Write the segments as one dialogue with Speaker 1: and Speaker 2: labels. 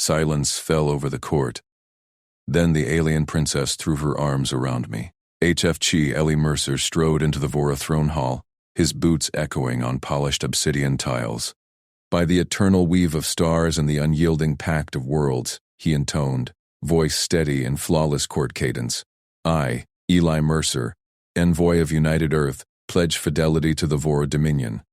Speaker 1: Silence fell over the court. Then the alien princess threw her arms around me. HFY Ellie Mercer strode into the Vora throne hall, his boots echoing on polished obsidian tiles. By the eternal weave of stars and the unyielding pact of worlds, he intoned, voice steady in flawless court cadence. I, Eli Mercer, envoy of United Earth, pledge fidelity to the Vora Dominion.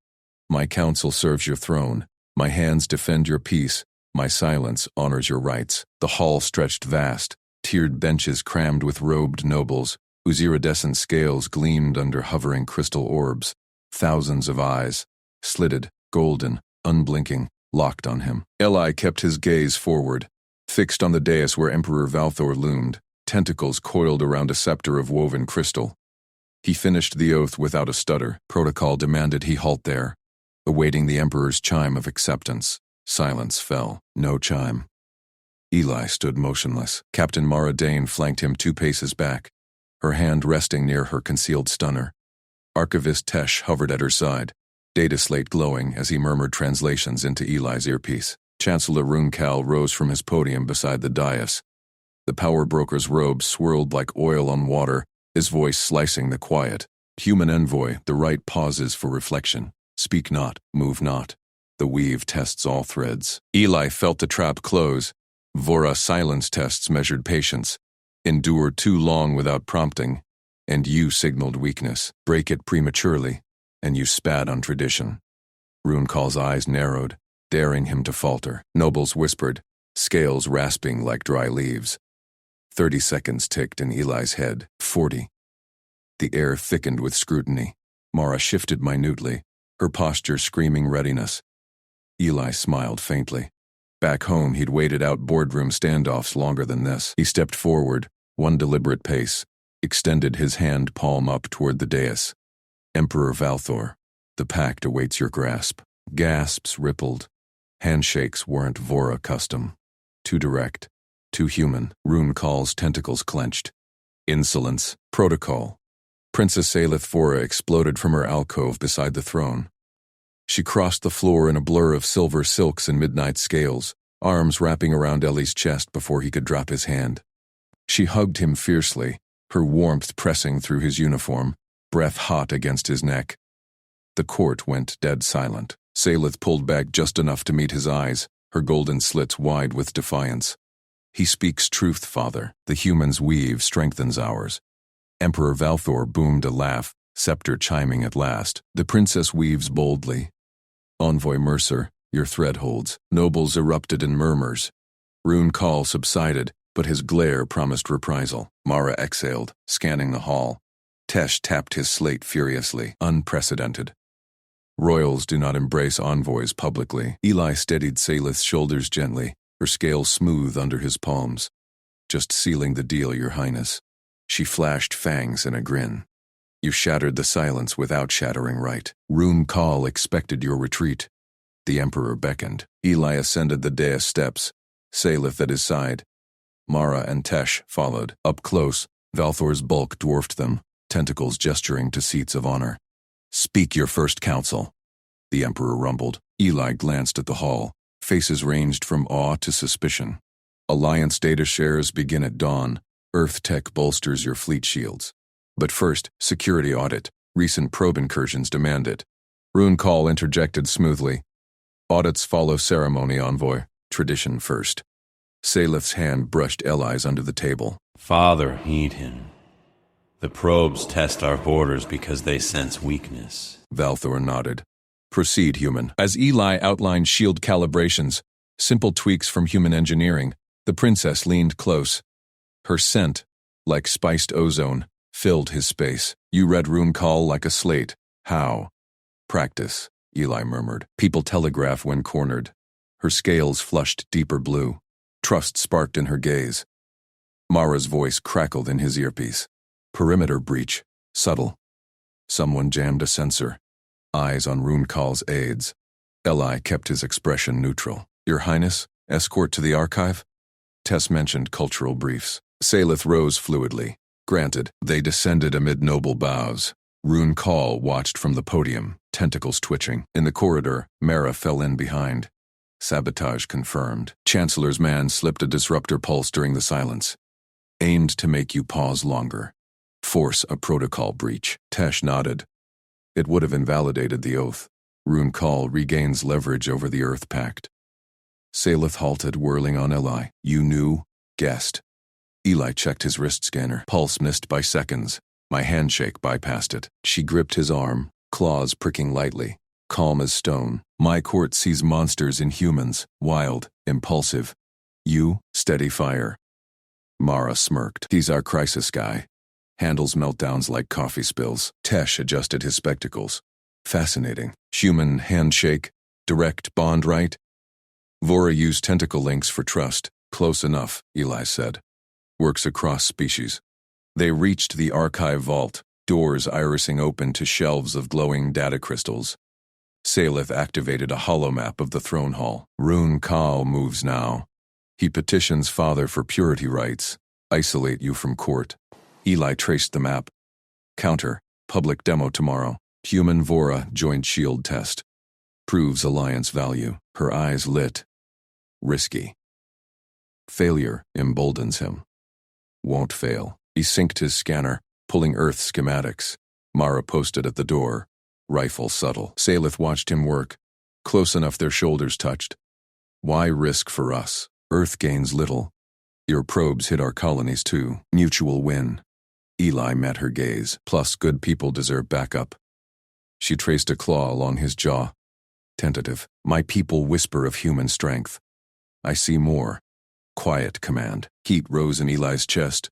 Speaker 1: My counsel serves your throne, my hands defend your peace, my silence honors your rights. The hall stretched vast, tiered benches crammed with robed nobles, whose iridescent scales gleamed under hovering crystal orbs. Thousands of eyes, slitted, golden, unblinking, locked on him. Eli kept his gaze forward, fixed on the dais where Emperor Valthor loomed, tentacles coiled around a scepter of woven crystal. He finished the oath without a stutter. Protocol demanded he halt there, awaiting the Emperor's chime of acceptance. Silence fell. No chime. Eli stood motionless. Captain Mara Dane flanked him 2 paces back, her hand resting near her concealed stunner. Archivist Tesh hovered at her side, data slate glowing as he murmured translations into Eli's earpiece. Chancellor Runcal rose from his podium beside the dais. The power broker's robe swirled like oil on water, his voice slicing the quiet. Human envoy, the right pauses for reflection. Speak not, move not. The weave tests all threads. Eli felt the trap close. Vora silence tests measured patience. Endure too long without prompting, and you signaled weakness. Break it prematurely, and you spat on tradition. Runcal's eyes narrowed, daring him to falter. Nobles whispered, scales rasping like dry leaves. 30 seconds ticked in Eli's head. 40. The air thickened with scrutiny. Mara shifted minutely, her posture screaming readiness. Eli smiled faintly. Back home, he'd waited out boardroom standoffs longer than this. He stepped forward, one deliberate pace, extended his hand palm up toward the dais. Emperor Valthor, the pact awaits your grasp. Gasps rippled. Handshakes weren't Vora custom. Too direct, too human. Runcal's tentacles clenched. Insolence. Protocol. Princess Aelith Vora exploded from her alcove beside the throne. She crossed the floor in a blur of silver silks and midnight scales, arms wrapping around Ellie's chest before he could drop his hand. She hugged him fiercely, her warmth pressing through his uniform, breath hot against his neck. The court went dead silent. Aelith pulled back just enough to meet his eyes, her golden slits wide with defiance. He speaks truth, father. The human's weave strengthens ours. Emperor Valthor boomed a laugh, scepter chiming at last. The princess weaves boldly. Envoy Mercer, your thread holds. Nobles erupted in murmurs. Runcal subsided, but his glare promised reprisal. Mara exhaled, scanning the hall. Tesh tapped his slate furiously. Unprecedented. Royals do not embrace envoys publicly. Eli steadied Aelith's shoulders gently, her scales smooth under his palms. Just sealing the deal, your highness. She flashed fangs in a grin. You shattered the silence without shattering right. Runcal expected your retreat. The Emperor beckoned. Eli ascended the dais steps, Aelith at his side. Mara and Tesh followed. Up close, Valthor's bulk dwarfed them, tentacles gesturing to seats of honor. Speak your first counsel, the Emperor rumbled. Eli glanced at the hall, faces ranged from awe to suspicion. Alliance data shares begin at dawn. Earth tech bolsters your fleet shields. But first, security audit. Recent probe incursions demand it. Runcal interjected smoothly. Audits follow ceremony, envoy. Tradition first. Aelith's hand brushed Eli's under the table.
Speaker 2: Father, heed him. The probes test our borders because they sense weakness.
Speaker 1: Valthor nodded. Proceed, human. As Eli outlined shield calibrations, simple tweaks from human engineering, the princess leaned close. Her scent, like spiced ozone, filled his space. You read Runcal like a slate. How? Practice, Eli murmured. People telegraph when cornered. Her scales flushed deeper blue. Trust sparked in her gaze. Mara's voice crackled in his earpiece. Perimeter breach. Subtle. Someone jammed a sensor. Eyes on Runcal's aides. Eli kept his expression neutral. Your Highness, escort to the archive? Tess mentioned cultural briefs. Aelith rose fluidly. Granted, they descended amid noble bows. Runcal watched from the podium, tentacles twitching. In the corridor, Mara fell in behind. Sabotage confirmed. Chancellor's man slipped a disruptor pulse during the silence. Aimed to make you pause longer. Force a protocol breach. Tesh nodded. It would have invalidated the oath. Rune Call regains leverage over the Earth Pact. Salith halted, whirling on Eli. You knew? Guessed. Eli checked his wrist scanner. Pulse missed by seconds. My handshake bypassed it. She gripped his arm, claws pricking lightly. Calm as stone. My court sees monsters in humans, wild, impulsive. You, steady fire. Mara smirked. He's our crisis guy. Handles meltdowns like coffee spills. Tesh adjusted his spectacles. Fascinating. Human handshake. Direct bond right. Vora used tentacle links for trust. Close enough, Eli said. Works across species. They reached the archive vault, doors irising open to shelves of glowing data crystals. Salith activated a holomap of the throne hall. Rune Kao moves now. He petitions Father for purity rights. Isolate you from court. Eli traced the map. Counter. Public demo tomorrow. Human Vora joint shield test. Proves alliance value. Her eyes lit. Risky. Failure emboldens him. Won't fail. He synced his scanner, pulling Earth schematics. Mara posted at the door. Rifle subtle. Salith watched him work. Close enough their shoulders touched. Why risk for us? Earth gains little. Your probes hit our colonies too. Mutual win. Eli met her gaze. Plus, good people deserve backup. She traced a claw along his jaw. Tentative. My people whisper of human strength. I see more. Quiet command. Heat rose in Eli's chest.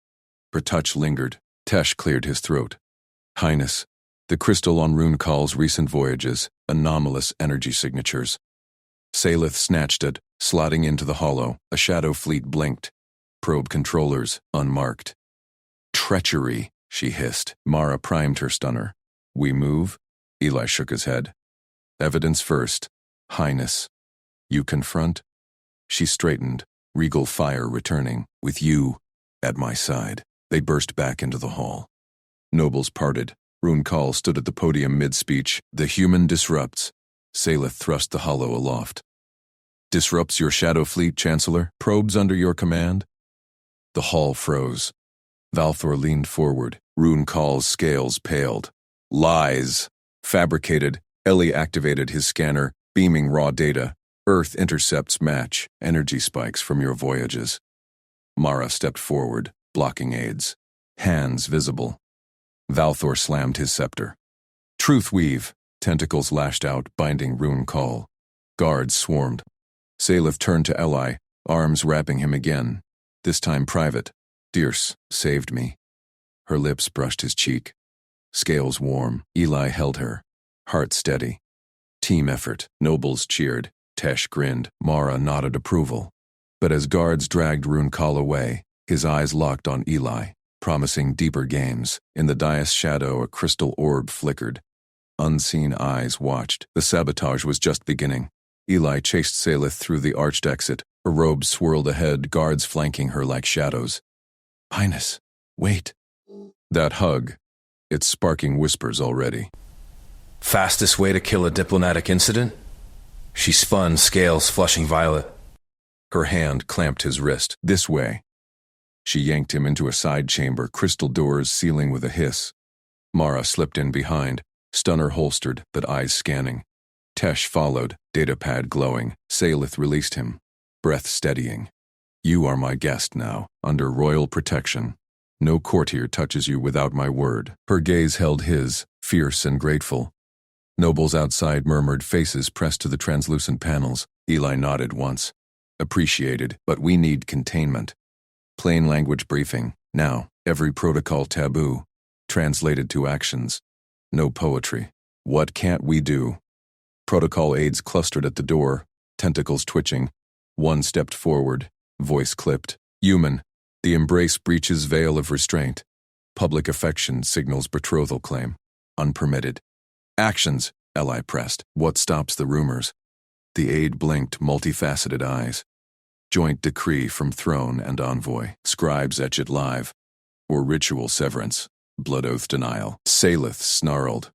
Speaker 1: Her touch lingered. Tesh cleared his throat. Highness. The crystal on Rune Call's recent voyages. Anomalous energy signatures. Salith snatched it, slotting into the hollow. A shadow fleet blinked. Probe controllers, unmarked. Treachery, she hissed. Mara primed her stunner. We move? Eli shook his head. Evidence first. Highness. You confront? She straightened, regal fire returning. With you at my side. They burst back into the hall. Nobles parted. Rune Call stood at the podium mid-speech. The human disrupts. Salith thrust the hollow aloft. Disrupts your shadow fleet, Chancellor? Probes under your command? The hall froze. Valthor leaned forward. Rune Call's scales paled. Lies. Fabricated. Ellie activated his scanner, beaming raw data. Earth intercepts match. Energy spikes from your voyages. Mara stepped forward, blocking aids. Hands visible. Valthor slammed his scepter. Truth weave. Tentacles lashed out, binding Rune Call. Guards swarmed. Salith turned to Eli, arms wrapping him again. This time private. Dirce saved me. Her lips brushed his cheek. Scales warm. Eli held her. Heart steady. Team effort. Nobles cheered. Tesh grinned. Mara nodded approval. But as guards dragged Rune Call away, his eyes locked on Eli, promising deeper games. In the dais shadow, a crystal orb flickered. Unseen eyes watched. The sabotage was just beginning. Eli chased Salith through the arched exit. Her robes swirled ahead, guards flanking her like shadows. Highness, wait. That hug. It's sparking whispers already.
Speaker 3: Fastest way to kill a diplomatic incident? She spun, scales flushing violet.
Speaker 1: Her hand clamped his wrist. This way. She yanked him into a side chamber, crystal doors sealing with a hiss. Mara slipped in behind, stunner holstered, but eyes scanning. Tesh followed, datapad glowing. Salith released him, breath steadying. You are my guest now, under royal protection. No courtier touches you without my word. Her gaze held his, fierce and grateful. Nobles outside murmured, faces pressed to the translucent panels. Eli nodded once. Appreciated, but we need containment. Plain language briefing. Now, every protocol taboo. Translated to actions. No poetry. What can't we do? Protocol aides clustered at the door, tentacles twitching. One stepped forward, voice clipped. Human. The embrace breaches veil of restraint. Public affection signals betrothal claim. Unpermitted. Actions, Eli pressed. What stops the rumors? The aide blinked, multifaceted eyes. Joint decree from throne and envoy. Scribes etch it live. Or ritual severance. Blood oath denial. Salith snarled.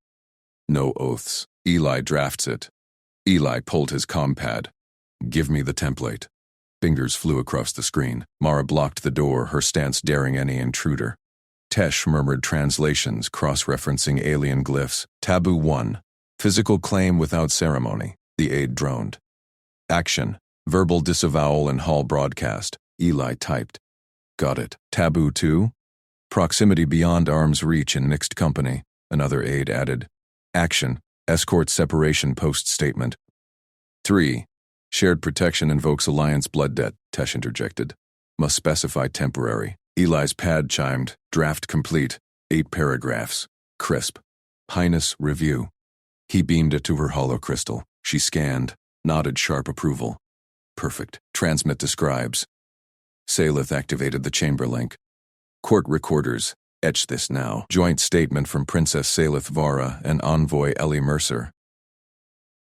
Speaker 1: No oaths. Eli drafts it. Eli pulled his compad. Give me the template. Fingers flew across the screen. Mara blocked the door, her stance daring any intruder. Tesh murmured translations, cross-referencing alien glyphs. Taboo 1. Physical claim without ceremony. The aide droned. Action. Verbal disavowal and hall broadcast. Eli typed. Got it. Taboo 2. Proximity beyond arm's reach in mixed company. Another aide added. Action. Escort separation post statement. 3. Shared protection invokes alliance blood debt, Tesh interjected. Must specify temporary. Eli's pad chimed. Draft complete. 8 paragraphs. Crisp. Highness, review. He beamed it to her hollow crystal. She scanned, nodded sharp approval. Perfect. Transmit describes. Salith activated the chamber link. Court recorders. Etch this now. Joint statement from Princess Salith Vara and Envoy Ellie Mercer.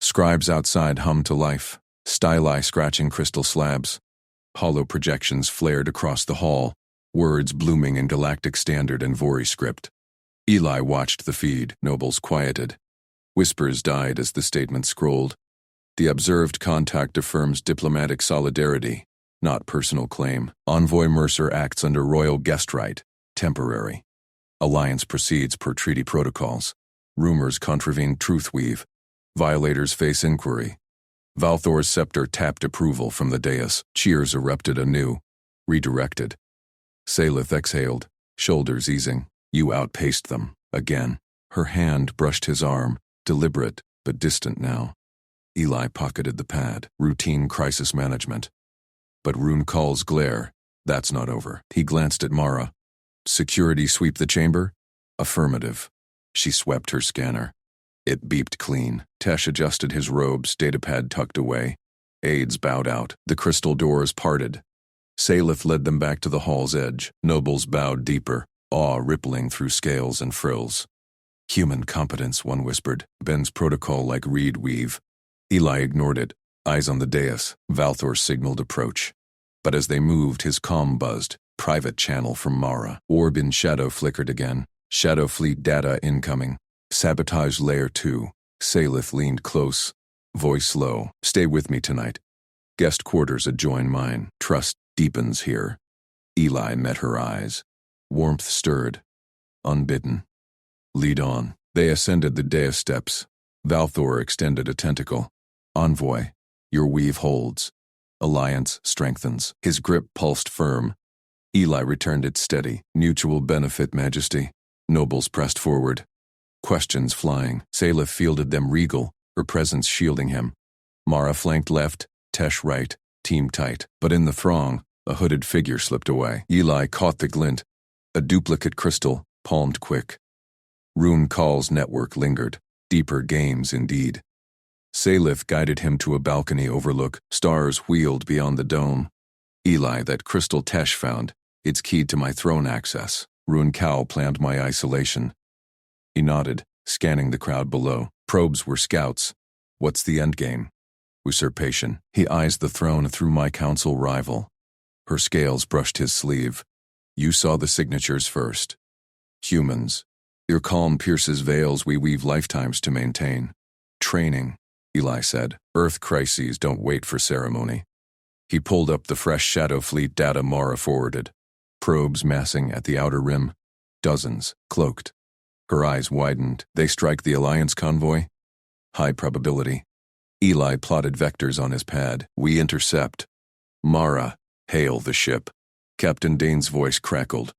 Speaker 1: Scribes outside hummed to life. Styli scratching crystal slabs. Hollow projections flared across the hall, words blooming in Galactic Standard and Vori script. Eli watched the feed, nobles quieted. Whispers died as the statement scrolled. The observed contact affirms diplomatic solidarity, not personal claim. Envoy Mercer acts under royal guest right, temporary. Alliance proceeds per treaty protocols. Rumors contravene truth weave. Violators face inquiry. Valthor's scepter tapped approval from the dais. Cheers erupted anew. Redirected. Salith exhaled, shoulders easing. You outpaced them. Again. Her hand brushed his arm, deliberate but distant now. Eli pocketed the pad. Routine crisis management. But Rune Call's glare. That's not over. He glanced at Mara. Security sweep the chamber? Affirmative. She swept her scanner. It beeped clean. Tesh adjusted his robes, datapad tucked away. Aides bowed out. The crystal doors parted. Salith led them back to the hall's edge. Nobles bowed deeper, awe rippling through scales and frills. Human competence, one whispered. Ben's protocol like reed weave. Eli ignored it, eyes on the dais. Valthor signaled approach. But as they moved, his comm buzzed. Private channel from Mara. Orb in shadow flickered again. Shadow fleet data incoming. Sabotage layer 2. Salith leaned close. Voice low. Stay with me tonight. Guest quarters adjoin mine. Trust deepens here. Eli met her eyes. Warmth stirred. Unbidden. Lead on. They ascended the dais steps. Valthor extended a tentacle. Envoy. Your weave holds. Alliance strengthens. His grip pulsed firm. Eli returned it steady. Mutual benefit, Majesty. Nobles pressed forward. Questions flying. Salith fielded them regal, her presence shielding him. Mara flanked left, Tesh right, team tight. But in the throng, a hooded figure slipped away. Eli caught the glint. A duplicate crystal, palmed quick. Rune Call's network lingered. Deeper games indeed. Salith guided him to a balcony overlook. Stars wheeled beyond the dome. Eli, that crystal Tesh found. It's keyed to my throne access. Rune Call planned my isolation. He nodded, scanning the crowd below. Probes were scouts. What's the endgame? Usurpation. He eyes the throne through my council rival. Her scales brushed his sleeve. You saw the signatures first. Humans. Your calm pierces veils we weave lifetimes to maintain. Training, Eli said. Earth crises don't wait for ceremony. He pulled up the fresh Shadow Fleet data Mara forwarded. Probes massing at the outer rim. Dozens, cloaked. Her eyes widened. They strike the Alliance convoy? High probability. Eli plotted vectors on his pad. We intercept. Mara, hail the ship. Captain Dane's voice crackled.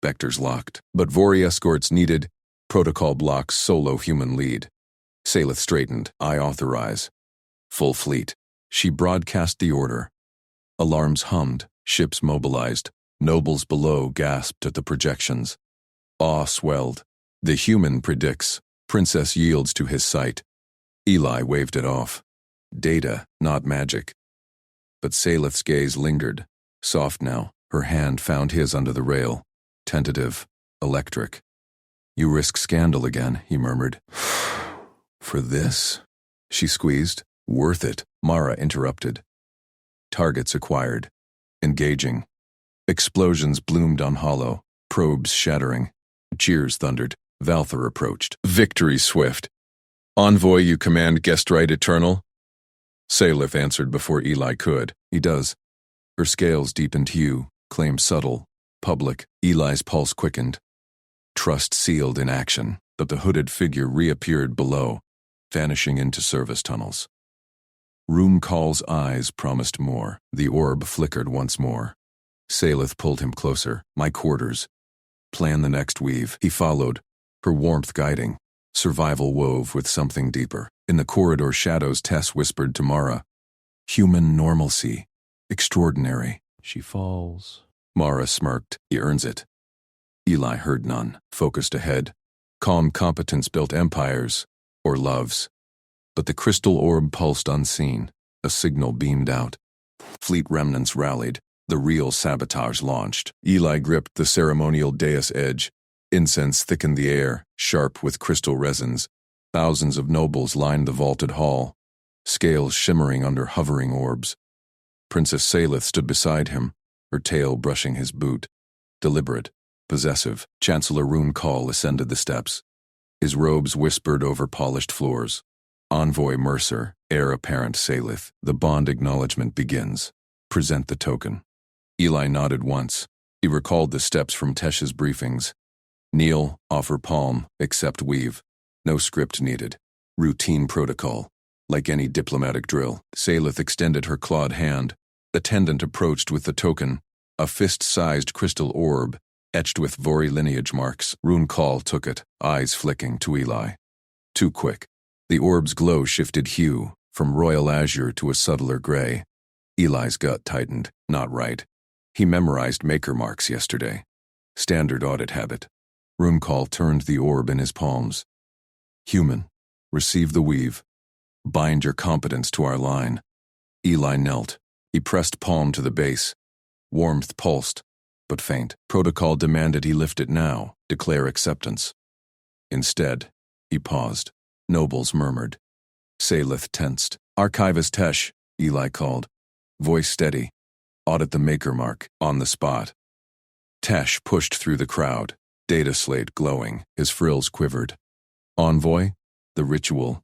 Speaker 1: Vectors locked. But Vori escorts needed. Protocol blocks solo human lead. Salith straightened. I authorize. Full fleet. She broadcast the order. Alarms hummed. Ships mobilized. Nobles below gasped at the projections. Awe swelled. The human predicts. Princess yields to his sight. Eli waved it off. Data, not magic. But Salith's gaze lingered. Soft now, her hand found his under the rail. Tentative, electric. You risk scandal again, he murmured. For this? She squeezed. Worth it, Mara interrupted. Targets acquired. Engaging. Explosions bloomed on hollow. Probes shattering. Cheers thundered. Valthor approached. Victory swift. Envoy, you command guest right eternal? Salith answered before Eli could. He does. Her scales deepened hue, claim subtle, public. Eli's pulse quickened. Trust sealed in action, but the hooded figure reappeared below, vanishing into service tunnels. Room Call's eyes promised more. The orb flickered once more. Salith pulled him closer. My quarters. Plan the next weave. He followed, her warmth guiding. Survival wove with something deeper. In the corridor shadows, Tess whispered to Mara. Human normalcy. Extraordinary.
Speaker 4: She falls.
Speaker 1: Mara smirked. He earns it. Eli heard none. Focused ahead. Calm competence built empires. Or loves. But the crystal orb pulsed unseen. A signal beamed out. Fleet remnants rallied. The real sabotage launched. Eli gripped the ceremonial dais edge. Incense thickened the air, sharp with crystal resins. Thousands of nobles lined the vaulted hall, scales shimmering under hovering orbs. Princess Salith stood beside him, her tail brushing his boot. Deliberate, possessive, Chancellor Rune Call ascended the steps. His robes whispered over polished floors. Envoy Mercer, heir apparent Salith, the bond acknowledgement begins. Present the token. Eli nodded once. He recalled the steps from Tesh's briefings. Kneel, offer palm, accept weave. No script needed. Routine protocol. Like any diplomatic drill. Salith extended her clawed hand. Attendant approached with the token, a fist-sized crystal orb, etched with Vori lineage marks. Rune Call took it, eyes flicking to Eli. Too quick. The orb's glow shifted hue, from royal azure to a subtler gray. Eli's gut tightened. Not right. He memorized maker marks yesterday. Standard audit habit. Rune Call turned the orb in his palms. Human, receive the weave. Bind your competence to our line. Eli knelt. He pressed palm to the base. Warmth pulsed, but faint. Protocol demanded he lift it now, declare acceptance. Instead, he paused. Nobles murmured. Salith tensed. Archivist Tesh, Eli called. Voice steady. Audit the maker mark, on the spot. Tesh pushed through the crowd, data slate glowing, his frills quivered. Envoy, the ritual,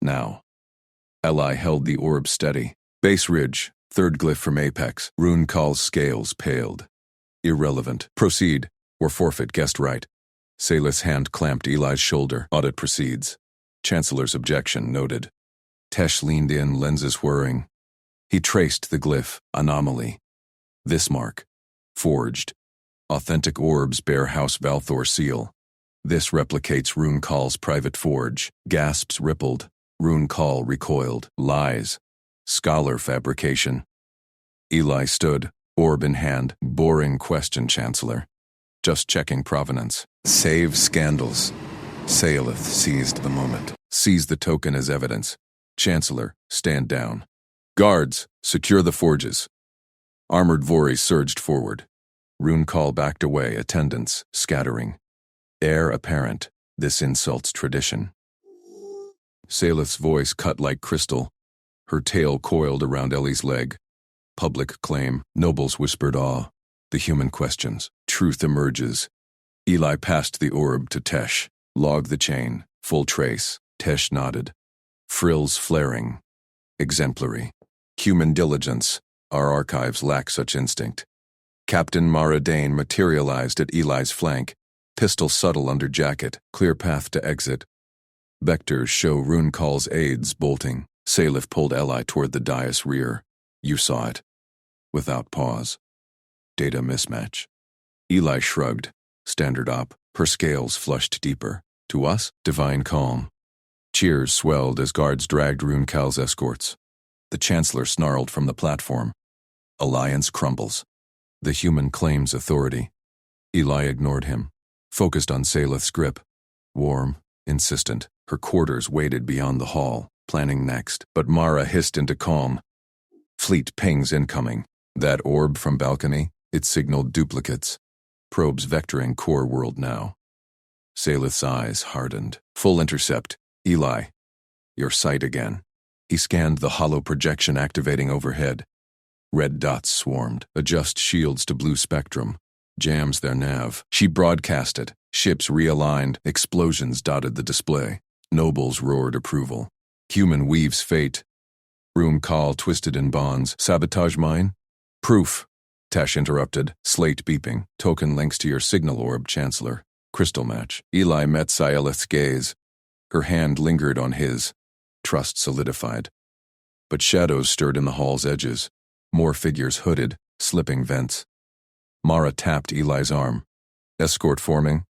Speaker 1: now. Eli held the orb steady. Base ridge, third glyph from apex. Rune Call's scales paled. Irrelevant. Proceed, or forfeit guest right. Salith's hand clamped Eli's shoulder. Audit proceeds. Chancellor's objection noted. Tesh leaned in, lenses whirring. He traced the glyph, anomaly. This mark. Forged. Authentic orbs bear House Valthor seal. This replicates Rune Call's private forge. Gasps rippled. Rune Call recoiled. Lies. Scholar fabrication. Eli stood, orb in hand. Boring question, Chancellor. Just checking provenance. Save scandals. Salith seized the moment. Seize the token as evidence. Chancellor, stand down. Guards, secure the forges. Armored Vori surged forward. Rune Call backed away, attendants scattering. Heir apparent, this insults tradition. Salith's voice cut like crystal. Her tail coiled around Ellie's leg. Public claim, nobles whispered awe. The human questions. Truth emerges. Eli passed the orb to Tesh. Log the chain. Full trace. Tesh nodded. Frills flaring. Exemplary. Human diligence. Our archives lack such instinct. Captain Mara Dane materialized at Eli's flank. Pistol subtle under jacket. Clear path to exit. Vectors show Rune Call's aides bolting. Salith pulled Eli toward the dais rear. You saw it. Without pause. Data mismatch. Eli shrugged. Standard op. Her scales flushed deeper. To us, divine calm. Cheers swelled as guards dragged Rune Call's escorts. The Chancellor snarled from the platform. Alliance crumbles. The human claims authority. Eli ignored him. Focused on Salith's grip. Warm, insistent. Her quarters waited beyond the hall, planning next. But Mara hissed into calm. Fleet pings incoming. That orb from balcony, it signaled duplicates. Probes vectoring core world now. Salith's eyes hardened. Full intercept. Eli. Your sight again. He scanned the hollow projection activating overhead. Red dots swarmed. Adjust shields to blue spectrum. Jams their nav. She broadcasted. Ships realigned. Explosions dotted the display. Nobles roared approval. Human weaves fate. Room call twisted in bonds. Sabotage mine? Proof. Tesh interrupted, slate beeping. Token links to your signal orb, Chancellor. Crystal match. Eli met Sialith's gaze. Her hand lingered on his. Trust solidified. But shadows stirred in the hall's edges. More figures hooded, slipping vents. Mara tapped Eli's arm. Escort forming.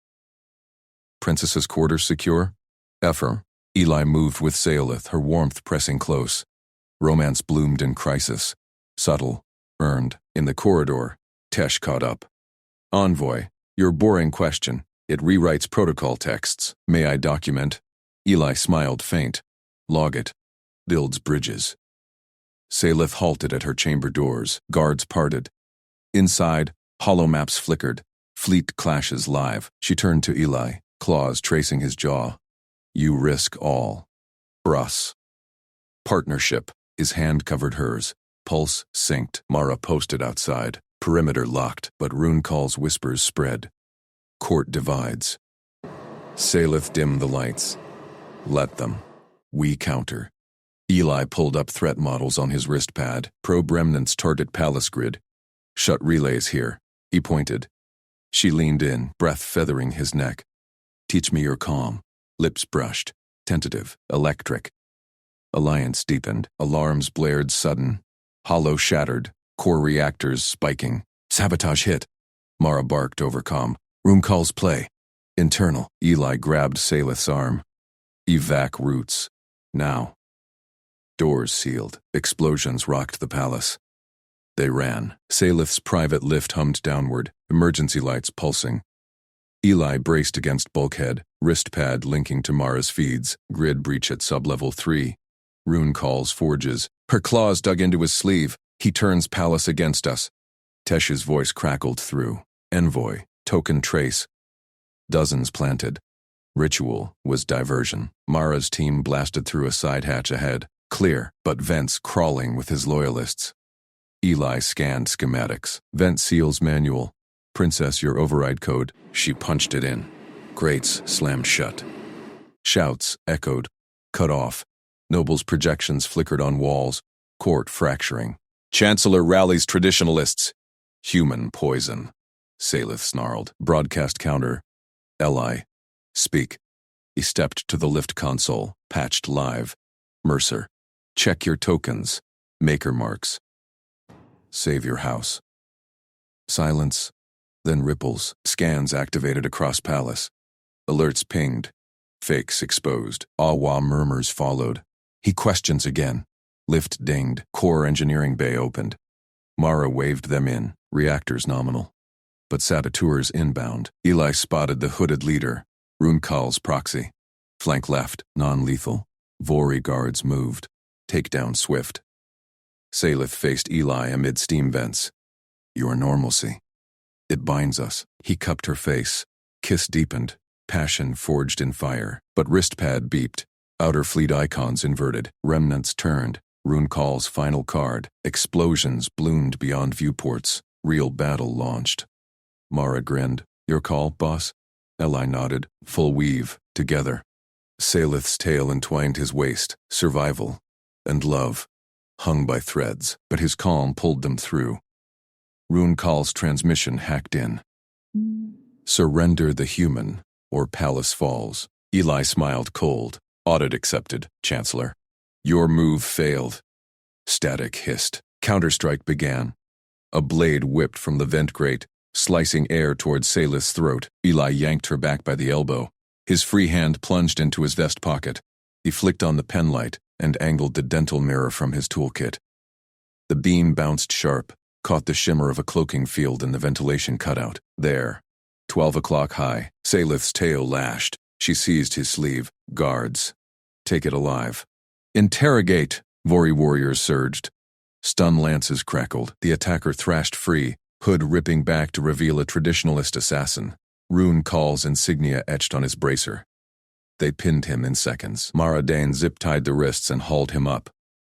Speaker 1: Princess's quarters secure? Affirm. Eli moved with Sialith, her warmth pressing close. Romance bloomed in crisis. Subtle, earned. In the corridor, Tesh caught up. Envoy, your boring question. It rewrites protocol texts. May I document? Eli smiled faint. Log it. Builds bridges. Sialith halted at her chamber doors. Guards parted. Inside, holomaps flickered. Fleet clashes live. She turned to Eli, claws tracing his jaw. You risk all. Brus. Partnership. His hand covered hers. Pulse synced. Mara posted outside. Perimeter locked, but Rune Call's whispers spread. Court divides. Sialith dimmed the lights. Let them. We counter. Eli pulled up threat models on his wrist pad. Probe remnants target palace grid. Shut relays here. He pointed. She leaned in, breath feathering his neck. Teach me your calm. Lips brushed. Tentative. Electric. Alliance deepened. Alarms blared sudden. Hollow shattered. Core reactors spiking. Sabotage hit. Mara barked over comm. Room calls play. Internal. Eli grabbed Sialith's arm. Evac routes. Now. Doors sealed. Explosions rocked the palace. They ran. Sialith's private lift hummed downward, emergency lights pulsing. Eli braced against bulkhead, wrist pad linking to Mara's feeds, grid breach at sublevel 3. Rune Call's forges. Her claws dug into his sleeve. He turns palace against us. Tesh's voice crackled through. Envoy. Token trace. Dozens planted. Ritual was diversion. Mara's team blasted through a side hatch ahead. Clear, but vents crawling with his loyalists. Eli scanned schematics. Vent seals manual. Princess, your override code. She punched it in. Grates slammed shut. Shouts echoed. Cut off. Nobles' projections flickered on walls. Court fracturing. Chancellor rallies traditionalists. Human poison. Sialith snarled. Broadcast counter. Eli. Speak. He stepped to the lift console. Patched live. Mercer. Check your tokens. Maker marks. Save your house. Silence. Then ripples. Scans activated across palace. Alerts pinged. Fakes exposed. Awa murmurs followed. He questions again. Lift dinged. Core engineering bay opened. Mara waved them in. Reactors nominal. But saboteurs inbound. Eli spotted the hooded leader. Rune Call's proxy. Flank left. Non-lethal. Vori guards moved. Takedown swift. Sialith faced Eli amid steam vents. Your normalcy. It binds us. He cupped her face. Kiss deepened. Passion forged in fire. But wristpad beeped. Outer fleet icons inverted. Remnants turned. Rune Call's final card. Explosions bloomed beyond viewports. Real battle launched. Mara grinned. Your call, boss? Eli nodded. Full weave. Together. Sialith's tail entwined his waist. Survival. And love. Hung by threads, but his calm pulled them through. Rune Call's transmission hacked in. Surrender the human, or palace falls. Eli smiled cold. Audit accepted, Chancellor. Your move failed. Static hissed. Counterstrike began. A blade whipped from the vent grate, slicing air towards Sialith's throat. Eli yanked her back by the elbow. His free hand plunged into his vest pocket. He flicked on the penlight and angled the dental mirror from his toolkit. The beam bounced sharp, caught the shimmer of a cloaking field in the ventilation cutout. There. 12 o'clock high. Sialith's tail lashed. She seized his sleeve. Guards. Take it alive. Interrogate, Vori warriors surged. Stun lances crackled. The attacker thrashed free, hood ripping back to reveal a traditionalist assassin. Rune Call's insignia etched on his bracer. They pinned him in seconds. Mara Dane zip-tied the wrists and hauled him up.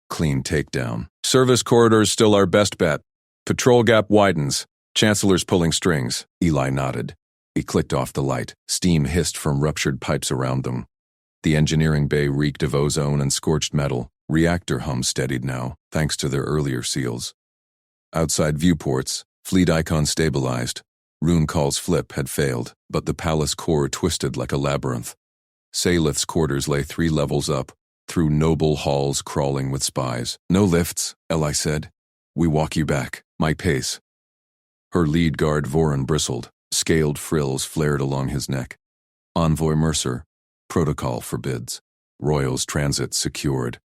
Speaker 1: Clean takedown. Service corridor's still our best bet. Patrol gap widens. Chancellor's pulling strings. Eli nodded. He clicked off the light. Steam hissed from ruptured pipes around them. The engineering bay reeked of ozone and scorched metal. Reactor hum steadied now, thanks to their earlier seals. Outside viewports, fleet icon stabilized. Rune Call's flip had failed, but the palace core twisted like a labyrinth. Salith's quarters lay 3 levels up, through noble halls crawling with spies. No lifts, Eli said. We walk you back, my pace. Her lead guard Voran bristled. Scaled frills flared along his neck. Envoy Mercer, protocol forbids. Royals transit secured.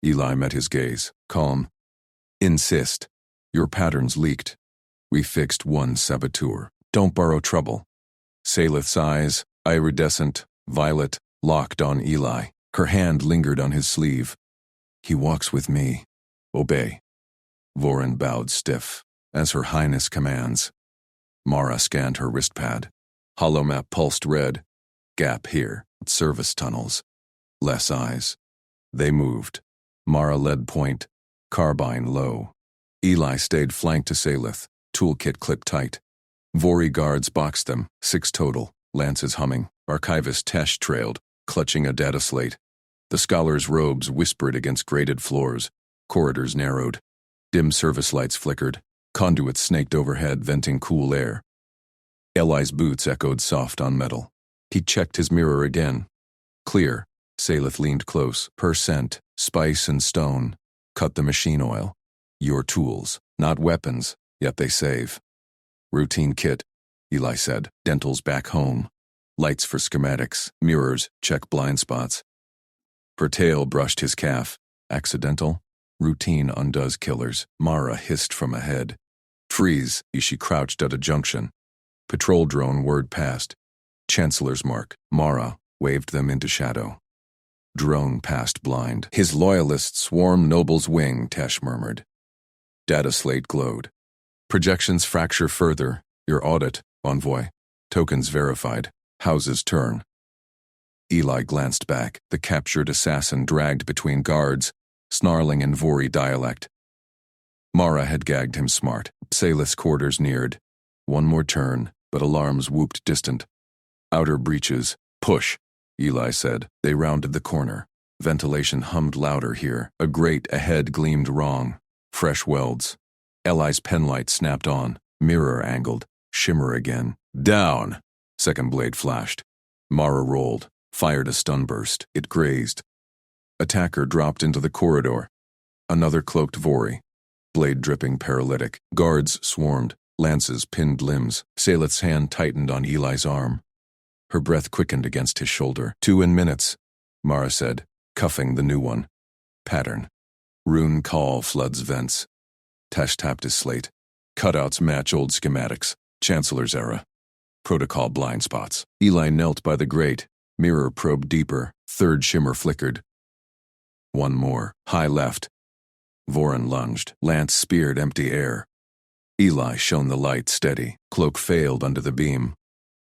Speaker 1: Eli met his gaze, calm. Insist. Your patterns leaked. We fixed one saboteur. Don't borrow trouble. Salith's eyes, iridescent, violet, locked on Eli. Her hand lingered on his sleeve. He walks with me. Obey. Voran bowed stiff, as Her Highness commands. Mara scanned her wristpad. Holomap pulsed red. Gap here. Service tunnels. Less eyes. They moved. Mara led point. Carbine low. Eli stayed flanked to Salith. Toolkit clipped tight. Vori guards boxed them. 6 total. Lances humming. Archivist Tesh trailed, clutching a data slate. The scholars' robes whispered against grated floors. Corridors narrowed. Dim service lights flickered. Conduits snaked overhead, venting cool air. Eli's boots echoed soft on metal. He checked his mirror again. Clear. Salith leaned close. Percent. Spice and stone. Cut the machine oil. Your tools. Not weapons, yet they save. Routine kit, Eli said. Dentals back home. Lights for schematics. Mirrors. Check blind spots. Her tail brushed his calf. Accidental? Routine undoes killers. Mara hissed from ahead. Freeze, Ishi crouched at a junction. Patrol drone word passed. Chancellor's mark. Mara waved them into shadow. Drone passed blind. His loyalists swarm Noble's wing, Tesh murmured. Data slate glowed. Projections fracture further. Your audit, Envoy. Tokens verified. Houses turn. Eli glanced back. The captured assassin dragged between guards, snarling in Vori dialect. Mara had gagged him smart. Salith's quarters neared. One more turn, but alarms whooped distant. Outer breaches. Push, Eli said. They rounded the corner. Ventilation hummed louder here. A grate ahead gleamed wrong. Fresh welds. Eli's penlight snapped on. Mirror angled. Shimmer again. Down! Second blade flashed. Mara rolled. Fired a stun burst. It grazed. Attacker dropped into the corridor. Another cloaked Vori. Blade dripping paralytic. Guards swarmed. Lances pinned limbs. Salith's hand tightened on Eli's arm. Her breath quickened against his shoulder. 2 in minutes, Mara said, cuffing the new one. Pattern. Rune Call floods vents. Tesh tapped his slate. Cutouts match old schematics. Chancellor's era. Protocol blind spots. Eli knelt by the grate. Mirror probed deeper. Third shimmer flickered. One more. High left. Voran lunged. Lance speared empty air. Eli shone the light steady. Cloak failed under the beam.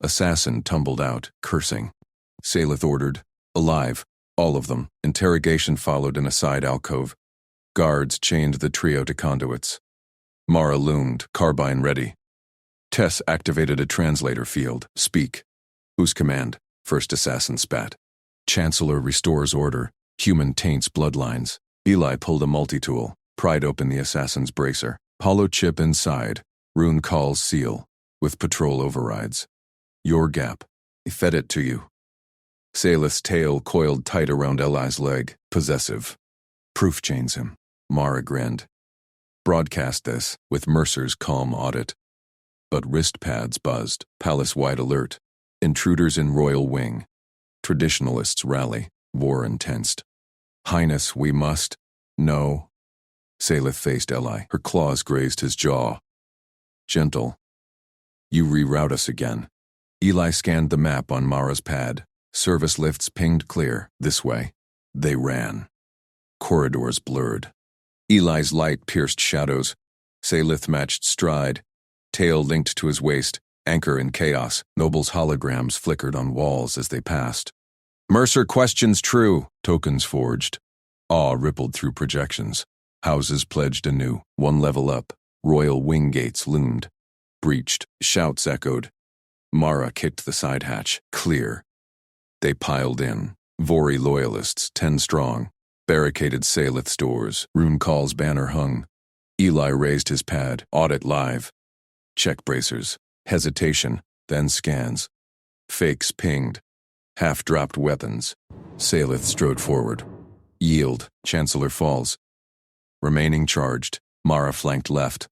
Speaker 1: Assassin tumbled out, cursing. Salith ordered. Alive. All of them. Interrogation followed in a side alcove. Guards chained the trio to conduits. Mara loomed, carbine ready. Tess activated a translator field. Speak. Whose command? First assassin spat. Chancellor restores order. Human taints bloodlines. Eli pulled a multi-tool, pried open the assassin's bracer. Hollow chip inside. Rune Call's seal. With patrol overrides. Your gap. He fed it to you. Salith's tail coiled tight around Eli's leg. Possessive. Proof chains him. Mara grinned. Broadcast this, with Mercer's calm audit. But wrist pads buzzed. Palace-wide alert. Intruders in royal wing. Traditionalists rally. Voran tensed. Highness, we must. No. Salith faced Eli. Her claws grazed his jaw. Gentle. You reroute us again. Eli scanned the map on Mara's pad. Service lifts pinged clear. This way. They ran. Corridors blurred. Eli's light pierced shadows. Salith matched stride. Tail linked to his waist. Anchor in chaos. Noble's holograms flickered on walls as they passed. Mercer questions true. Tokens forged. Awe rippled through projections. Houses pledged anew. 1 level up. Royal wing gates loomed. Breached. Shouts echoed. Mara kicked the side hatch. Clear. They piled in. Vori loyalists, 10 strong. Barricaded Salith's doors. Rune Call's banner hung. Eli raised his pad. Audit live. Check bracers. Hesitation, then scans. Fakes pinged. Half-dropped weapons. Salith strode forward. Yield. Chancellor falls. Remaining charged. Mara flanked left.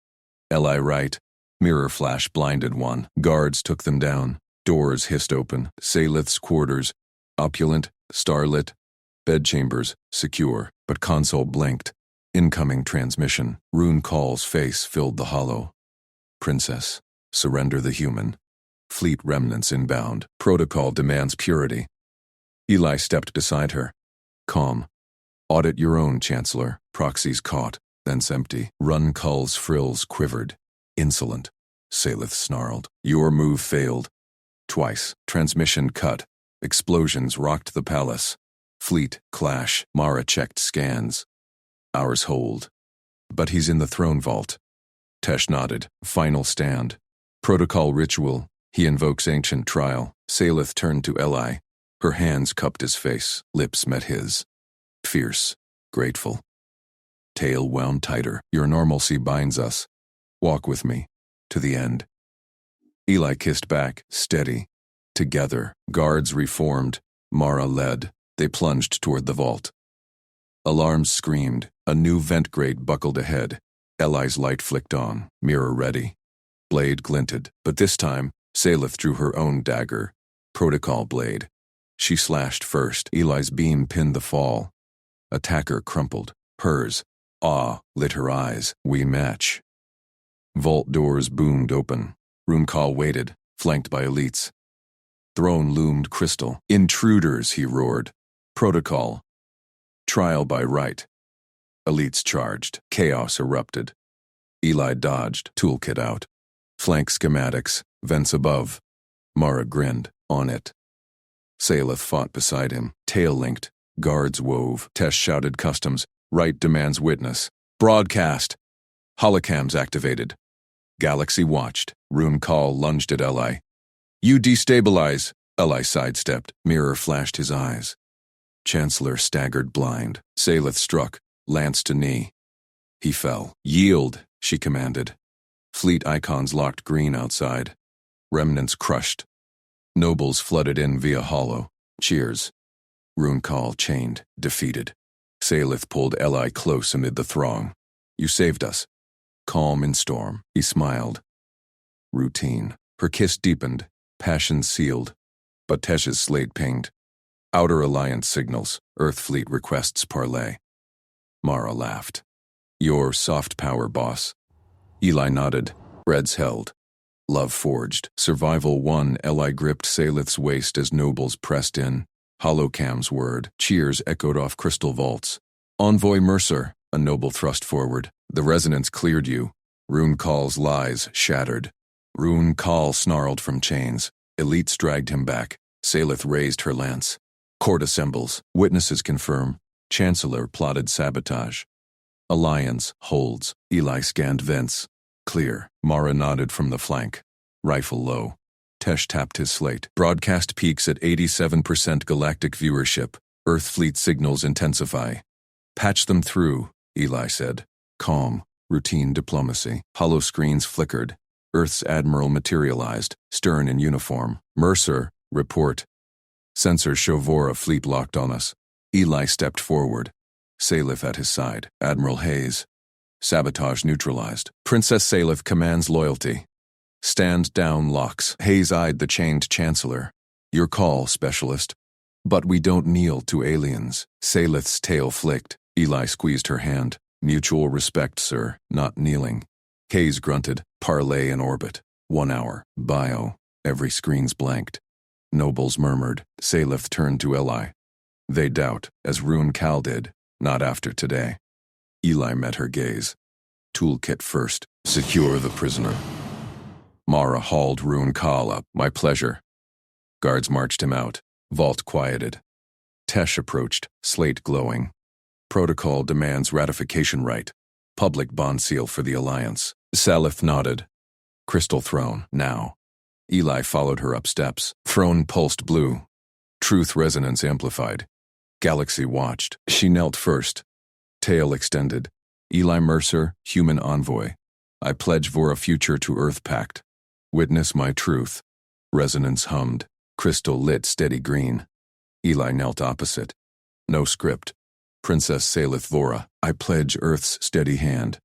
Speaker 1: Eli right. Mirror flash blinded one. Guards took them down. Doors hissed open. Salith's quarters. Opulent, starlit. Bedchambers, secure, but console blinked. Incoming transmission. Rune Call's face filled the hollow. Princess, surrender the human. Fleet remnants inbound. Protocol demands purity. Eli stepped beside her. Calm. Audit your own, Chancellor. Proxies caught, thence empty. Rune Call's frills quivered. Insolent. Salith snarled. Your move failed. Twice. Transmission cut. Explosions rocked the palace. Fleet clash. Mara checked scans. Ours hold. But he's in the throne vault. Tesh nodded. Final stand. Protocol ritual. He invokes ancient trial. Salith turned to Eli. Her hands cupped his face. Lips met his. Fierce. Grateful. Tail wound tighter. Your normalcy binds us. Walk with me. To the end. Eli kissed back. Steady. Together. Guards reformed. Mara led. They plunged toward the vault. Alarms screamed. A new vent grate buckled ahead. Eli's light flicked on. Mirror ready. Blade glinted. But this time, Salith drew her own dagger. Protocol blade. She slashed first. Eli's beam pinned the fall. Attacker crumpled. Hers. Awe lit her eyes. We match. Vault doors boomed open. Rune Call waited, flanked by elites. Throne loomed crystal. Intruders, he roared. Protocol. Trial by right. Elites charged. Chaos erupted. Eli dodged, toolkit out. Flank schematics, vents above. Mara grinned, on it. Salith fought beside him, tail linked. Guards wove. Tesh shouted customs. Right demands witness. Broadcast. Holocams activated. Galaxy watched. Rune Call lunged at Eli. You destabilize. Eli sidestepped. Mirror flashed his eyes. Chancellor staggered blind. Salith struck, lance to knee. He fell. Yield, she commanded. Fleet icons locked green outside. Remnants crushed. Nobles flooded in via hollow. Cheers. Rune Call chained, defeated. Salith pulled Eli close amid the throng. You saved us. Calm in storm. He smiled. Routine. Her kiss deepened. Passion sealed. But Tesh's slate pinged. Outer Alliance signals. Earth Fleet requests parley. Mara laughed. Your soft power, boss. Eli nodded. Reds held. Love forged. Survival won. Eli gripped Salith's waist as nobles pressed in. Holocam's word. Cheers echoed off crystal vaults. Envoy Mercer. A noble thrust forward. The resonance cleared you. Rune Call's lies shattered. Rune Call snarled from chains. Elites dragged him back. Salith raised her lance. Court assembles. Witnesses confirm. Chancellor plotted sabotage. Alliance holds. Eli scanned vents. Clear. Mara nodded from the flank. Rifle low. Tesh tapped his slate. Broadcast peaks at 87% galactic viewership. Earth fleet signals intensify. Patch them through, Eli said. Calm. Routine diplomacy. Hollow screens flickered. Earth's admiral materialized, stern in uniform. Mercer, report. Sensors show Vora fleet locked on us. Eli stepped forward. Salith at his side. Admiral Hayes. Sabotage neutralized. Princess Salith commands loyalty. Stand down locks. Hayes eyed the chained chancellor. Your call, specialist. But we don't kneel to aliens. Salith's tail flicked. Eli squeezed her hand. Mutual respect, sir, not kneeling. Hayes grunted. Parley in orbit. 1 hour. Bio. Every screen's blanked. Nobles murmured. Salith turned to Eli. They doubt, as Rune Call did. Not after today. Eli met her gaze. Toolkit first. Secure the prisoner. Mara hauled Rune Call up. My pleasure. Guards marched him out. Vault quieted. Tesh approached, slate glowing. Protocol demands ratification right. Public bond seal for the Alliance. Salith nodded. Crystal throne, now. Eli followed her up steps. Throne pulsed blue. Truth resonance amplified. Galaxy watched. She knelt first. Tail extended. Eli Mercer, human envoy. I pledge for a future to Earth Pact. Witness my truth. Resonance hummed. Crystal lit steady green. Eli knelt opposite. No script. Princess Salith Vora. I pledge Earth's steady hand.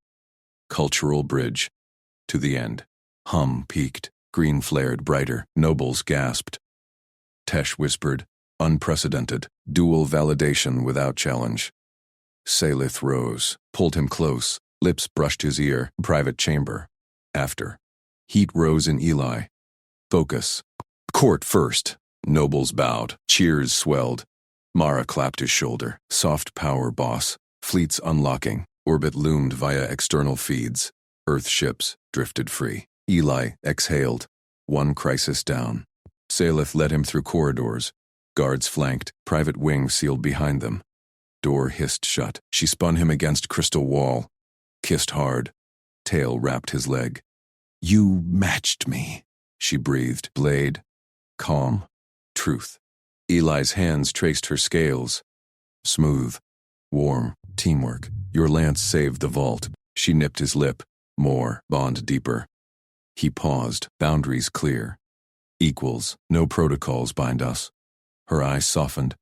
Speaker 1: Cultural bridge. To the end. Hum peaked. Green flared brighter. Nobles gasped. Tesh whispered. Unprecedented. Dual validation without challenge. Salith rose. Pulled him close. Lips brushed his ear. Private chamber. After. Heat rose in Eli. Focus. Court first. Nobles bowed. Cheers swelled. Mara clapped his shoulder. Soft power, boss. Fleets unlocking. Orbit loomed via external feeds. Earth ships drifted free. Eli exhaled. One crisis down. Salith led him through corridors. Guards flanked. Private wings sealed behind them. Door hissed shut. She spun him against crystal wall. Kissed hard. Tail wrapped his leg. You matched me, she breathed. Blade. Calm. Truth. Eli's hands traced her scales. Smooth. Warm. Teamwork. Your lance saved the vault. She nipped his lip. More. Bond deeper. He paused. Boundaries clear. Equals. No protocols bind us. Her eyes softened.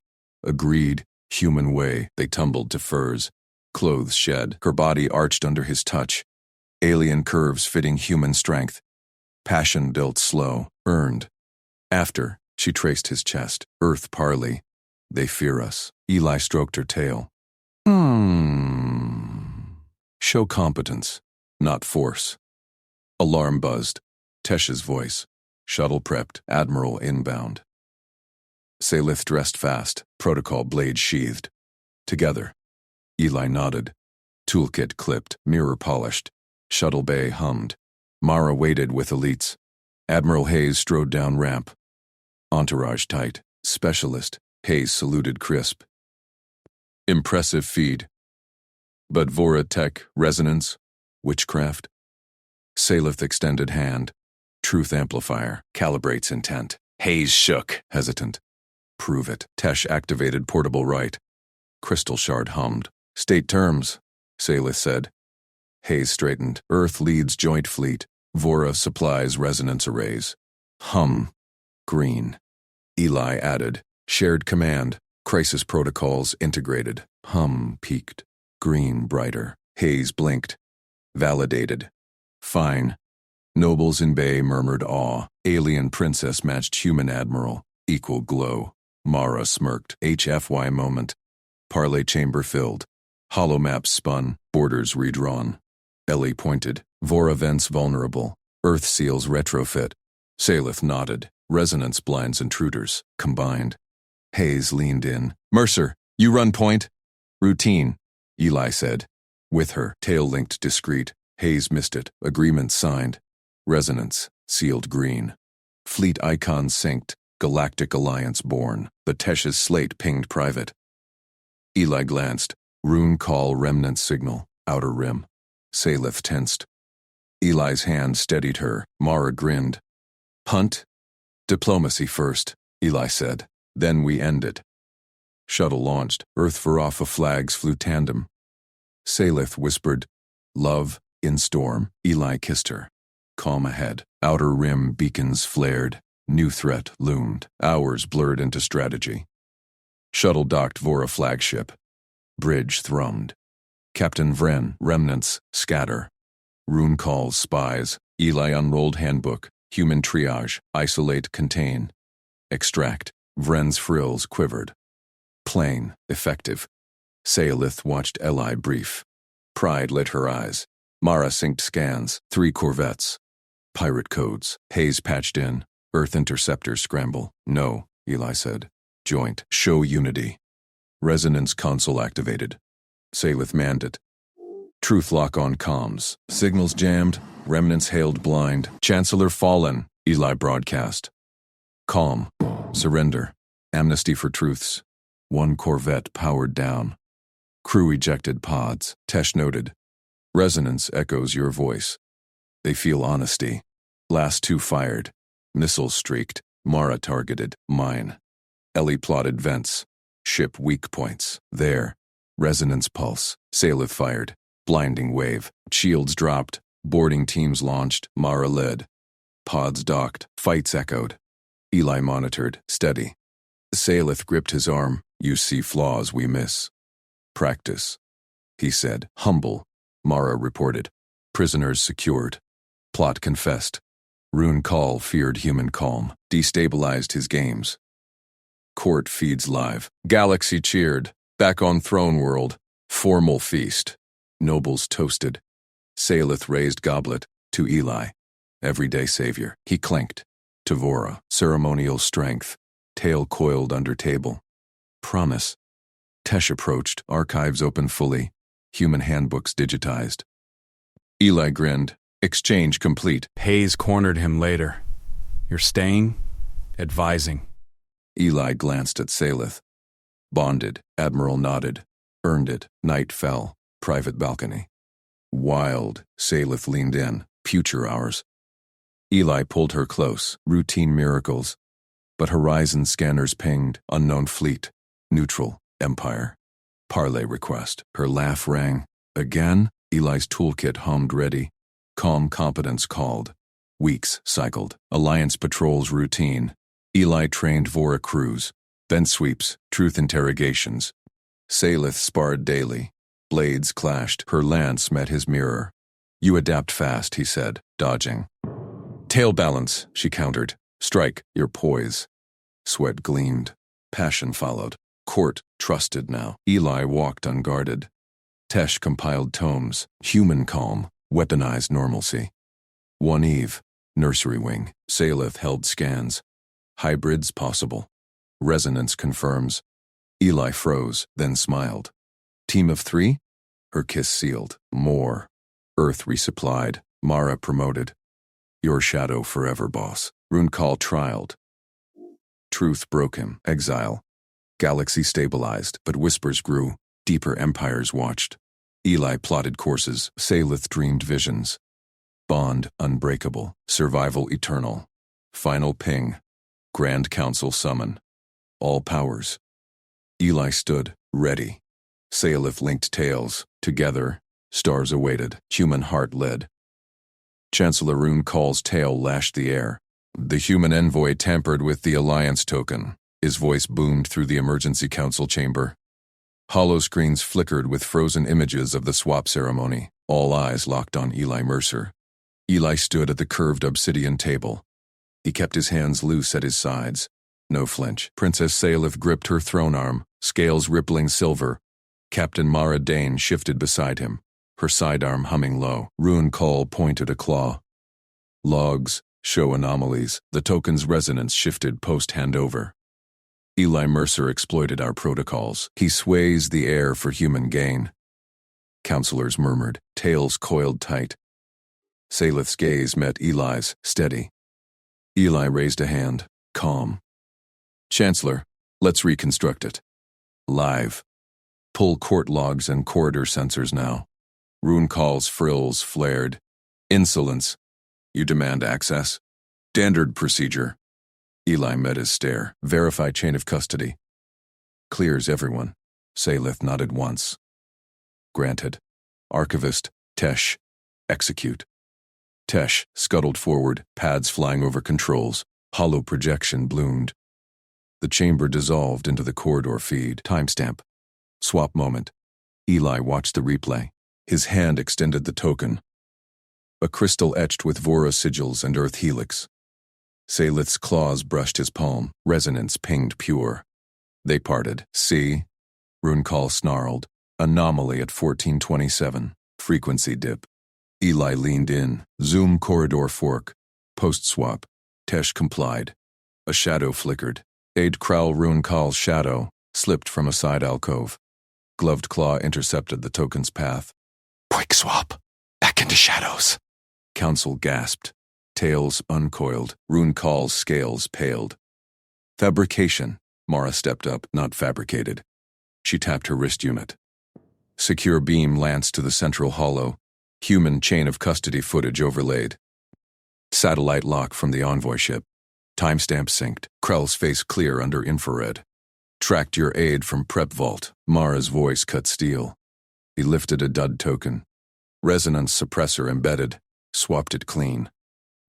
Speaker 1: Agreed. Human way. They tumbled to furs. Clothes shed. Her body arched under his touch. Alien curves fitting human strength. Passion built slow. Earned. After. She traced his chest. Earth parley. They fear us. Eli stroked her tail. Show competence, not force. Alarm buzzed. Tesh's voice. Shuttle prepped. Admiral inbound. Salith dressed fast. Protocol blade sheathed. Together. Eli nodded. Toolkit clipped. Mirror polished. Shuttle bay hummed. Mara waited with elites. Admiral Hayes strode down ramp. Entourage tight. Specialist. Hayes saluted crisp. Impressive feed. But Vora tech, resonance, witchcraft. Salith extended hand. Truth amplifier. Calibrates intent. Hayes shook, hesitant. Prove it. Tesh activated portable right. Crystal shard hummed. State terms, Salith said. Hayes straightened. Earth leads joint fleet. Vora supplies resonance arrays. Hum. Green. Eli added. Shared command. Crisis protocols integrated. Hum peaked. Green brighter. Hayes blinked. Validated. Fine. Nobles in bay murmured awe. Alien princess matched human admiral. Equal glow. Mara smirked. HFY moment. Parley chamber filled. Hollow maps spun. Borders redrawn. Ellie pointed. Vora vents vulnerable. Earth seals retrofit. Salith nodded. Resonance blinds intruders. Combined. Hayes leaned in. Mercer, you run point? Routine, Eli said. With her, tail linked discreet. Hayes missed it. Agreement signed. Resonance, sealed green. Fleet icon synced. Galactic Alliance born. The Tesh's slate pinged private. Eli glanced. Rune call remnant signal. Outer rim. Salith tensed. Eli's hand steadied her. Mara grinned. Hunt? Diplomacy first, Eli said. Then we end it. Shuttle launched. Earth Varafa flags flew tandem. Salith whispered, Love, in storm. Eli kissed her. Calm ahead. Outer rim beacons flared. New threat loomed. Hours blurred into strategy. Shuttle docked Vora flagship. Bridge thrummed. Captain Vren, remnants, scatter. Rune calls spies. Eli unrolled handbook. Human triage. Isolate, contain. Extract. Vren's frills quivered. Plain, effective. Salith watched Eli brief. Pride lit her eyes. Mara synced scans. 3 corvettes. Pirate codes. Hayes patched in. Earth interceptors scramble. No, Eli said. Joint. Show unity. Resonance console activated. Salith manned it. Truth lock on comms. Signals jammed. Remnants hailed blind. Chancellor fallen. Eli broadcast. Calm. Surrender. Amnesty for truths. 1 corvette powered down. Crew ejected pods. Tesh noted. Resonance echoes your voice. They feel honesty. Last 2 fired. Missiles streaked. Mara targeted. Mine. Ellie plotted vents. Ship weak points. There. Resonance pulse. Salith fired. Blinding wave. Shields dropped. Boarding teams launched. Mara led. Pods docked. Fights echoed. Eli monitored. Steady. Salith gripped his arm. You see flaws we miss. Practice, he said. Humble. Mara reported. Prisoners secured. Plot confessed. Rune Call feared human calm. Destabilized his games. Court feeds live. Galaxy cheered. Back on throne world. Formal feast. Nobles toasted. Salith raised goblet. To Eli. Everyday savior. He clanked. Tavora. Ceremonial strength. Tail coiled under table. Promise. Tesh approached. Archives open fully. Human handbooks digitized. Eli grinned. Exchange complete.
Speaker 4: Hayes cornered him later. You're staying? Advising.
Speaker 1: Eli glanced at Salith. Bonded. Admiral nodded. Earned it. Night fell. Private balcony. Wild. Salith leaned in. Future hours. Eli pulled her close. Routine miracles. But horizon scanners pinged. Unknown fleet. Neutral. Empire. Parley request. Her laugh rang. Again? Eli's toolkit hummed ready. Calm competence called. Weeks cycled. Alliance patrols routine. Eli trained Vora crews. Then sweeps. Truth interrogations. Salith sparred daily. Blades clashed. Her lance met his mirror. You adapt fast, he said, dodging. Tail balance, she countered. Strike, your poise. Sweat gleamed. Passion followed. Court trusted now. Eli walked unguarded. Tesh compiled tomes. Human calm. Weaponized normalcy. One Eve. Nursery wing. Salith held scans. Hybrids possible. Resonance confirms. Eli froze, then smiled. Team of 3? Her kiss sealed. More. Earth resupplied. Mara promoted. Your shadow forever, boss. Rune Call trialed. Truth broke him. Exile. Galaxy stabilized, but whispers grew. Deeper empires watched. Eli plotted courses. Salith dreamed visions. Bond unbreakable. Survival eternal. Final ping. Grand Council summon. All powers. Eli stood, ready. Salith linked tails. Together, stars awaited. Human heart led. Chancellor Rune Call's tail lashed the air. The human envoy tampered with the Alliance token. His voice boomed through the emergency council chamber. Holoscreens flickered with frozen images of the swap ceremony. All eyes locked on Eli Mercer. Eli stood at the curved obsidian table. He kept his hands loose at his sides. No flinch. Princess Salith gripped her throne arm, scales rippling silver. Captain Mara Dane shifted beside him, her sidearm humming low. Rune Call pointed a claw. Logs show anomalies. The token's resonance shifted post-handover. Eli Mercer exploited our protocols. He sways the air for human gain. Counselors murmured, tails coiled tight. Salith's gaze met Eli's, steady. Eli raised a hand, calm. Chancellor, let's reconstruct it. Live. Pull court logs and corridor sensors now. Rune Call's frills flared. Insolence. You demand access? Standard procedure. Eli met his stare. Verify chain of custody. Clears everyone. Salith nodded once. Granted. Archivist, Tesh. Execute. Tesh scuttled forward, pads flying over controls. Hollow projection bloomed. The chamber dissolved into the corridor feed. Timestamp. Swap moment. Eli watched the replay. His hand extended the token. A crystal etched with Vora sigils and Earth helix. Salith's claws brushed his palm. Resonance pinged pure. They parted. See? Rune Call snarled. Anomaly at 1427. Frequency dip. Eli leaned in. Zoom corridor fork. Post-swap. Tesh complied. A shadow flickered. Aide Crowl Rune Call's shadow slipped from a side alcove. Gloved claw intercepted the token's path. Quick swap. Back into shadows. Council gasped. Tails uncoiled. Rune Call's scales paled. Fabrication. Mara stepped up, not fabricated. She tapped her wrist unit. Secure beam lanced to the central hollow. Human chain of custody footage overlaid. Satellite lock from the envoy ship. Timestamp synced. Krell's face clear under infrared. Tracked your aid from Prep Vault. Mara's voice cut steel. He lifted a dud token. Resonance suppressor embedded. Swapped it clean.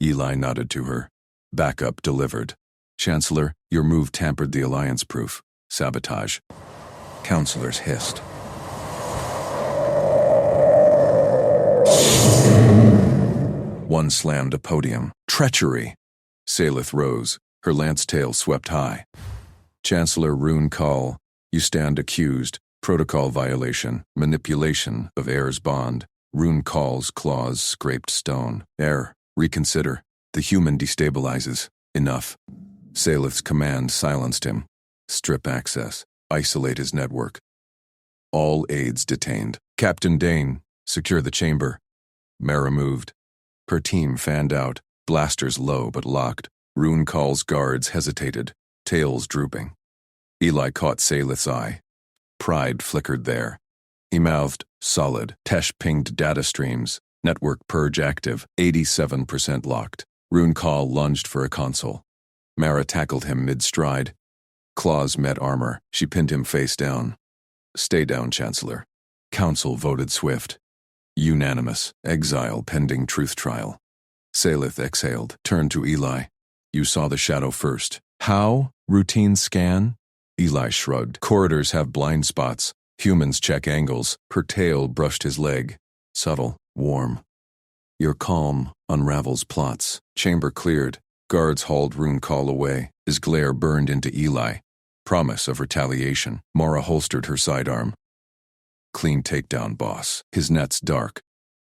Speaker 1: Eli nodded to her. Backup delivered. Chancellor, your move tampered the alliance proof. Sabotage. Counselors hissed. One slammed a podium. Treachery! Salith rose. Her lance tail swept high. Chancellor Rune Call, you stand accused. Protocol violation. Manipulation of heir's bond. Rune Call's claws scraped stone. Heir, reconsider. The human destabilizes. Enough. Salith's command silenced him. Strip access. Isolate his network. All aides detained. Captain Dane, secure the chamber. Mara moved. Her team fanned out, blasters low but locked. Rune Call's guards hesitated, tails drooping. Eli caught Salith's eye. Pride flickered there. He mouthed, solid. Tesh pinged data streams. Network purge active, 87% locked. Rune Call lunged for a console. Mara tackled him mid-stride. Claws met armor. She pinned him face down. Stay down, Chancellor. Council voted swift. Unanimous. Exile pending truth trial. Salith exhaled, turned to Eli. You saw the shadow first. How? Routine scan? Eli shrugged. Corridors have blind spots. Humans check angles. Her tail brushed his leg. Subtle, warm. Your calm unravels plots. Chamber cleared. Guards hauled Rune Call away. His glare burned into Eli. Promise of retaliation. Mara holstered her sidearm. Clean takedown, boss. His net's dark.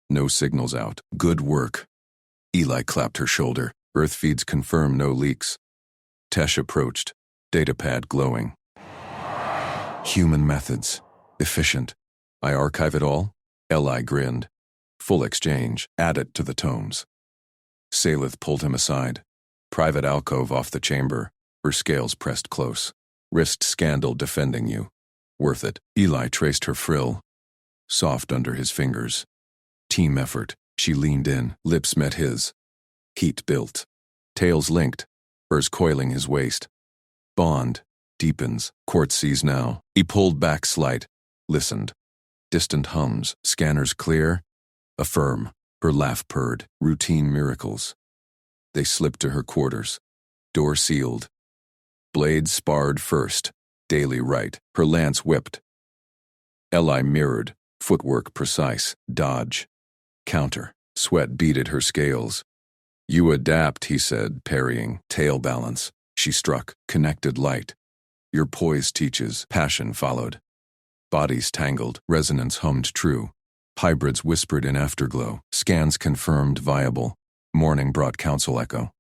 Speaker 1: No signals out. Good work. Eli clapped her shoulder. Earth feeds confirm no leaks. Tesh approached. Datapad glowing. Human methods. Efficient. I archive it all? Eli grinned. Full exchange. Add it to the tomes. Salith pulled him aside. Private alcove off the chamber. Her scales pressed close. Wrist scandal defending you. Worth it. Eli traced her frill. Soft under his fingers. Team effort. She leaned in. Lips met his. Heat built. Tails linked. Hers coiling his waist. Bond. Deepens. Quartz sees now. He pulled back slight. Listened. Distant hums. Scanners clear. Affirm. Her laugh purred. Routine miracles. They slipped to her quarters. Door sealed. Blades sparred first. Daily right. Her lance whipped. Eli mirrored. Footwork precise. Dodge. Counter. Sweat beaded her scales. You adapt, he said, parrying. Tail balance. She struck. Connected light. Your poise teaches. Passion followed. Bodies tangled. Resonance hummed true. Hybrids whispered in afterglow. Scans confirmed viable. Morning brought council echo.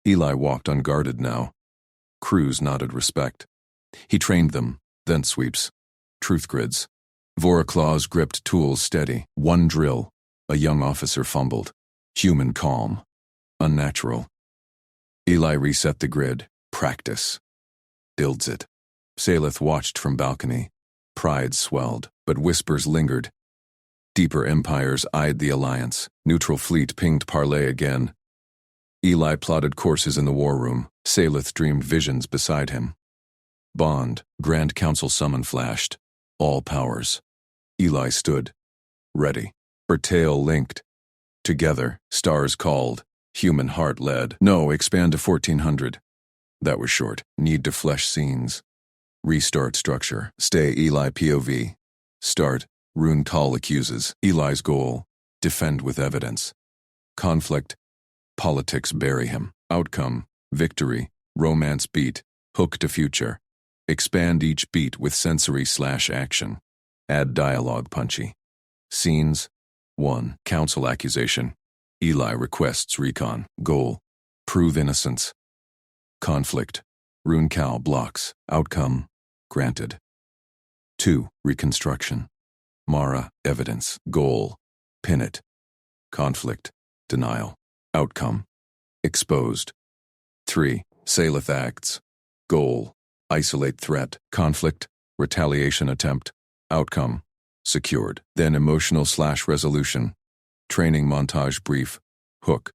Speaker 1: Eli walked unguarded now. Crews nodded respect. He trained them, then sweeps. Truth grids. Voraclaws gripped tools steady. One drill. A young officer fumbled. Human calm. Unnatural. Eli reset the grid. Practice. Builds it. Salith watched from balcony. Pride swelled, but whispers lingered. Deeper empires eyed the alliance. Neutral fleet pinged parley again. Eli plotted courses in the war room. Salith dreamed visions beside him. Bond, Grand Council summon flashed. All powers. Eli stood. Ready. Her tail linked. Together, stars called. Human heart led. No, expand to 1400. That was short. Need to flesh scenes. Restart structure. Stay Eli POV. Start. Rune Call accuses. Eli's goal. Defend with evidence. Conflict. Politics bury him. Outcome. Victory. Romance beat. Hook to future. Expand each beat with sensory/action. Add dialogue punchy. Scenes. 1. Council accusation. Eli requests recon. Goal. Prove innocence. Conflict. Rune Cal blocks. Outcome. Granted. 2. Reconstruction. Mara, evidence. Goal. Pin it. Conflict. Denial. Outcome. Exposed. 3. Salith acts. Goal. Isolate threat. Conflict. Retaliation attempt. Outcome. Secured. Then emotional/resolution. Training montage brief. Hook.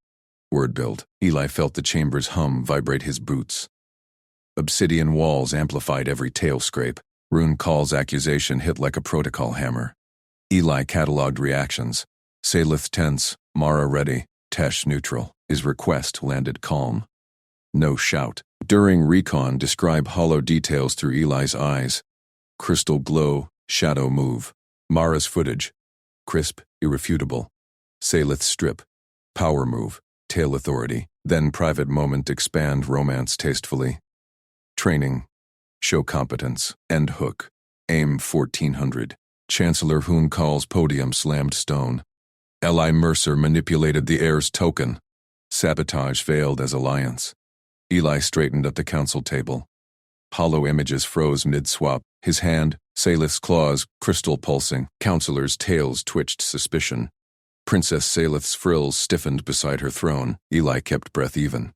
Speaker 1: Word build. Eli felt the chamber's hum vibrate his boots. Obsidian walls amplified every tail scrape. Rune Call's accusation hit like a protocol hammer. Eli cataloged reactions. Salith tense, Mara ready, Tesh neutral. His request landed calm. No shout. During recon, describe hollow details through Eli's eyes. Crystal glow, shadow move. Mara's footage. Crisp, irrefutable. Salith strip. Power move. Tail authority. Then private moment expand romance tastefully. Training. Show competence. End hook. Aim 1400. Chancellor Hoon Call's podium slammed stone. Eli Mercer manipulated the heir's token. Sabotage veiled as alliance. Eli straightened at the council table. Hollow images froze mid-swap. His hand, Salith's claws, crystal pulsing. Counselors' tails twitched suspicion. Princess Salith's frills stiffened beside her throne. Eli kept breath even.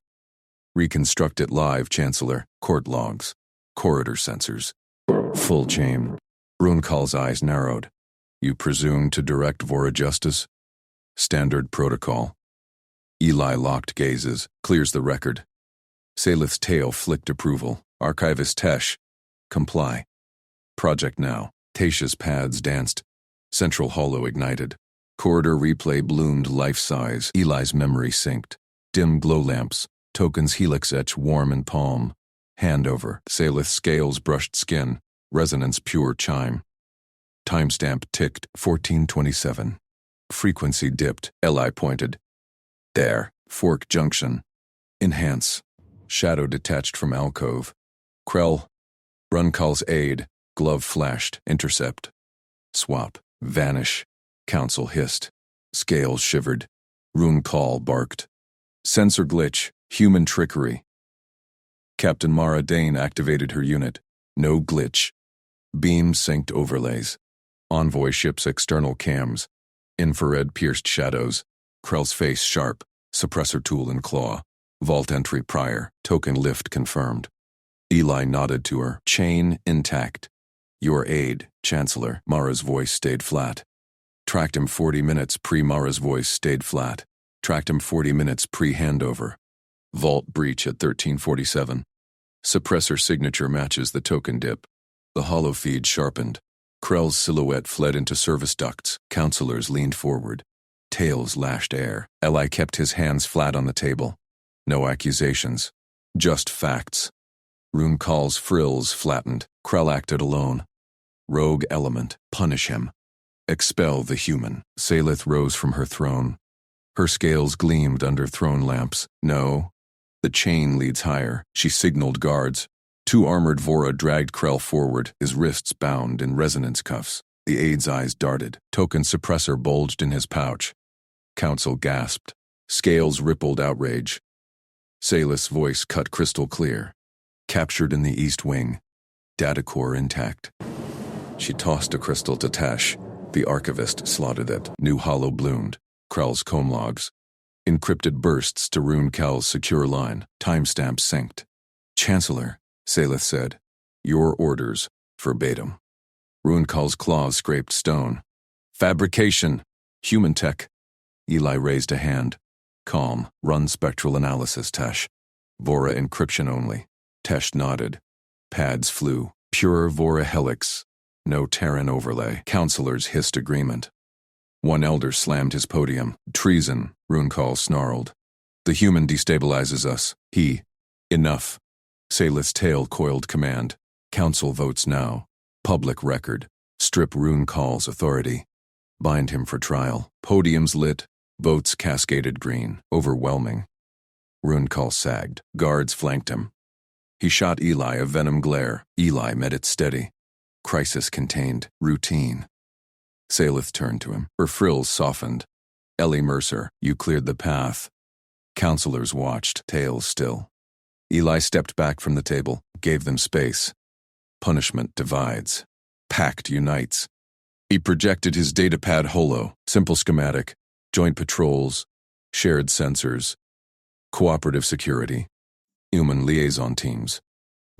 Speaker 1: Reconstruct it live, Chancellor. Court logs. Corridor sensors. Full chain. Runkal's eyes narrowed. You presume to direct Vora justice? Standard protocol. Eli locked gazes. Clears the record. Salith's tail flicked approval. Archivist Tesh. Comply. Project now. Tasha's pads danced. Central hollow ignited. Corridor replay bloomed life-size. Eli's memory synced. Dim glow lamps. Tokens helix etch warm in palm. Handover. Salith's scales brushed skin. Resonance pure chime. Timestamp ticked. 1427. Frequency dipped. Eli pointed. There. Fork junction. Enhance. Shadow detached from alcove. Krell. Runkal's aid. Glove flashed. Intercept. Swap. Vanish. Council hissed. Scales shivered. Runkal barked. Sensor glitch. Human trickery. Captain Mara Dane activated her unit. No glitch. Beam synced overlays. Envoy ship's external cams. Infrared pierced shadows. Krell's face sharp. Suppressor tool in claw. Vault entry prior. Token lift confirmed. Eli nodded to her. Chain intact. Your aid, Chancellor. Mara's voice stayed flat. Tracked him 40 minutes pre-Mara's voice stayed flat. Tracked him 40 minutes pre-handover. Vault breach at 1347. Suppressor signature matches the token dip. The hollow feed sharpened. Krell's silhouette fled into service ducts. Counselors leaned forward. Tails lashed air. Eli kept his hands flat on the table. No accusations. Just facts. Runkal's frills flattened. Krell acted alone. Rogue element. Punish him. Expel the human. Salith rose from her throne. Her scales gleamed under throne lamps. No. The chain leads higher. She signaled guards. 2 armored Vora dragged Krell forward, his wrists bound in resonance cuffs. The ade's eyes darted. Token suppressor bulged in his pouch. Council gasped. Scales rippled outrage. Salith's voice cut crystal clear. Captured in the east wing. Data core intact. She tossed a crystal to Tesh. The archivist slotted it. New hollow bloomed. Krell's comb logs. Encrypted bursts to Runkal's secure line. Timestamp synced. Chancellor, Salith said. Your orders, verbatim. Runkal's claws scraped stone. Fabrication. Human tech. Eli raised a hand. Calm. Run spectral analysis, Tesh. Vora encryption only. Tesh nodded. Pads flew. Pure Vora helix. No Terran overlay. Counselors hissed agreement. One elder slammed his podium. Treason, Runkal snarled. The human destabilizes us. He. Enough. Salith's tail coiled command. Council votes now. Public record. Strip Runkal's authority. Bind him for trial. Podiums lit. Votes cascaded green. Overwhelming. Runkal sagged. Guards flanked him. He shot Eli a venom glare. Eli met it steady. Crisis contained. Routine. Salith turned to him. Her frills softened. Ellie Mercer, you cleared the path. Counselors watched, tails still. Eli stepped back from the table, gave them space. Punishment divides. Pact unites. He projected his datapad holo, simple schematic, joint patrols, shared sensors, cooperative security, human liaison teams.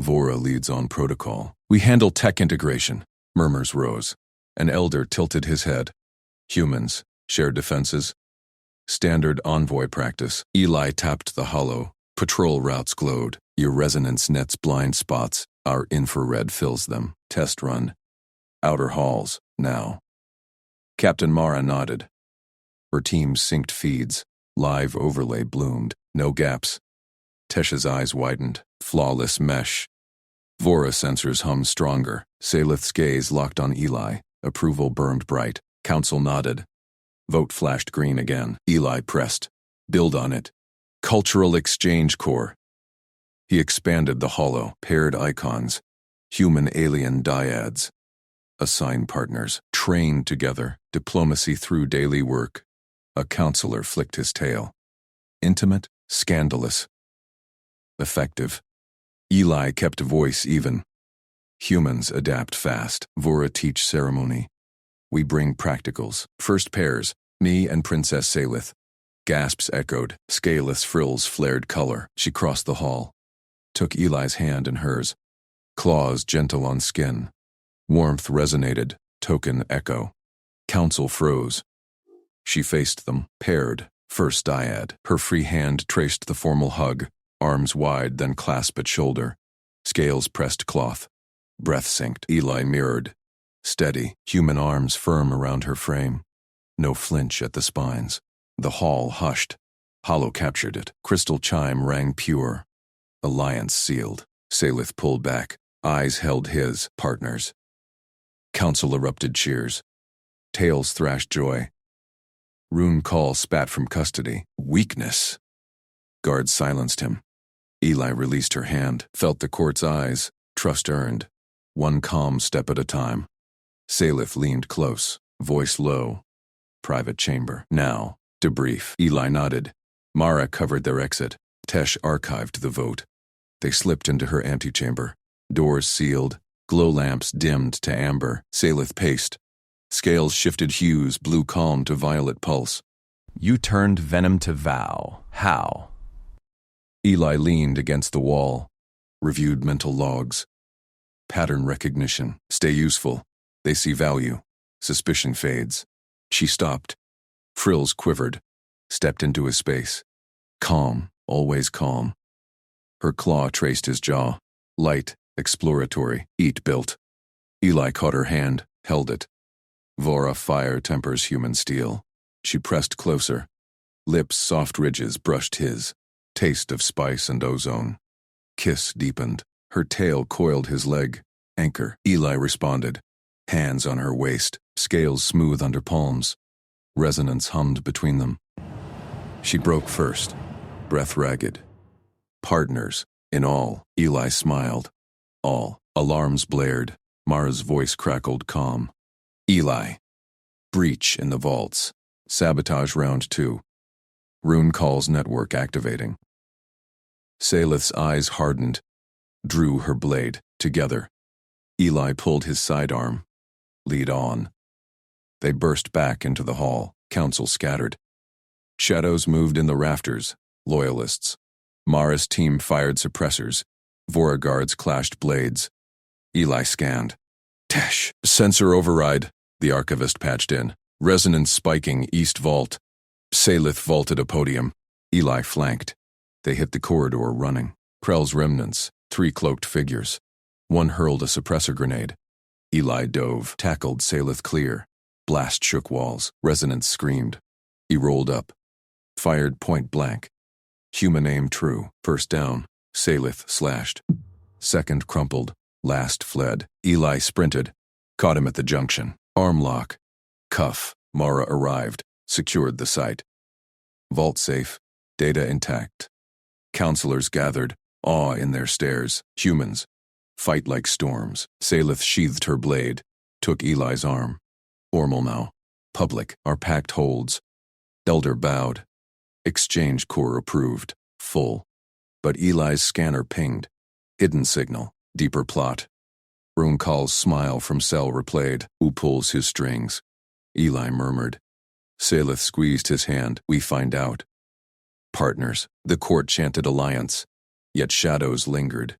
Speaker 1: Vora leads on protocol. We handle tech integration. Murmurs rose. An elder tilted his head. Humans, shared defenses. Standard envoy practice. Eli tapped the hollow. Patrol routes glowed. Your resonance nets blind spots. Our infrared fills them. Test run. Outer halls, now. Captain Mara nodded. Her team synced feeds. Live overlay bloomed. No gaps. Tesh's eyes widened. Flawless mesh. Vora sensors hummed stronger. Salith's gaze locked on Eli. Approval burned bright. Council nodded. Vote flashed green again. Eli pressed. Build on it. Cultural Exchange Core. He expanded the hollow, paired icons. Human-alien dyads. Assign partners. Train together. Diplomacy through daily work. A counselor flicked his tail. Intimate, scandalous. Effective. Eli kept voice even. Humans adapt fast. Vora teach ceremony. We bring practicals. First pairs, me and Princess Salith. Gasps echoed. Scaleless frills flared color. She crossed the hall. Took Eli's hand in hers. Claws gentle on skin. Warmth resonated. Token echo. Council froze. She faced them, paired. First dyad. Her free hand traced the formal hug. Arms wide, then clasp at shoulder. Scales pressed cloth. Breath synced. Eli mirrored. Steady, human arms firm around her frame. No flinch at the spines. The hall hushed. Hollow captured it. Crystal chime rang pure. Alliance sealed. Salith pulled back. Eyes held his. Partners. Council erupted cheers. Tails thrashed joy. Rune Call spat from custody. Weakness. Guard silenced him. Eli released her hand. Felt the court's eyes. Trust earned. One calm step at a time. Salith leaned close. Voice low. Private chamber. Now. Debrief. Eli nodded. Mara covered their exit. Tesh archived the vote. They slipped into her antechamber. Doors sealed. Glow lamps dimmed to amber. Salith paced. Scales shifted hues, blue calm to violet pulse.
Speaker 4: You turned venom to vow. How?
Speaker 1: Eli leaned against the wall. Reviewed mental logs. Pattern recognition. Stay useful. They see value. Suspicion fades. She stopped. Frills quivered. Stepped into his space. Calm, always calm. Her claw traced his jaw. Light, exploratory, eat built. Eli caught her hand, held it. Vora fire tempers human steel. She pressed closer. Lips' soft ridges brushed his. Taste of spice and ozone. Kiss deepened. Her tail coiled his leg. Anchor. Eli responded. Hands on her waist. Scales smooth under palms. Resonance hummed between them. She broke first. Breath ragged. Partners. In all. Eli smiled. All. Alarms blared. Mara's voice crackled calm. Eli. Breach in the vaults. Sabotage round 2. Rune Call's network activating. Salith's eyes hardened. Drew her blade. Together. Eli pulled his sidearm. Lead on. They burst back into the hall. Council scattered. Shadows moved in the rafters. Loyalists. Mara's team fired suppressors. Vora guards clashed blades. Eli scanned. Tesh. Sensor override. The archivist patched in. Resonance spiking east vault. Salith vaulted a podium. Eli flanked. They hit the corridor running. Krell's remnants. 3 cloaked figures. One hurled a suppressor grenade. Eli dove. Tackled Salith clear. Blast shook walls. Resonance screamed. He rolled up. Fired point blank. Human aim true. First down. Salith slashed. Second crumpled. Last fled. Eli sprinted. Caught him at the junction. Arm lock. Cuff. Mara arrived. Secured the site. Vault safe. Data intact. Counselors gathered. Awe in their stares. Humans. Fight like storms. Salith sheathed her blade. Took Eli's arm. Formal now. Public. Our pact holds. Elder bowed. Exchange core approved. Full. But Eli's scanner pinged. Hidden signal. Deeper plot. Rune Call's smile from cell replayed. Who pulls his strings? Eli murmured. Salith squeezed his hand. We find out. Partners. The court chanted alliance. Yet shadows lingered.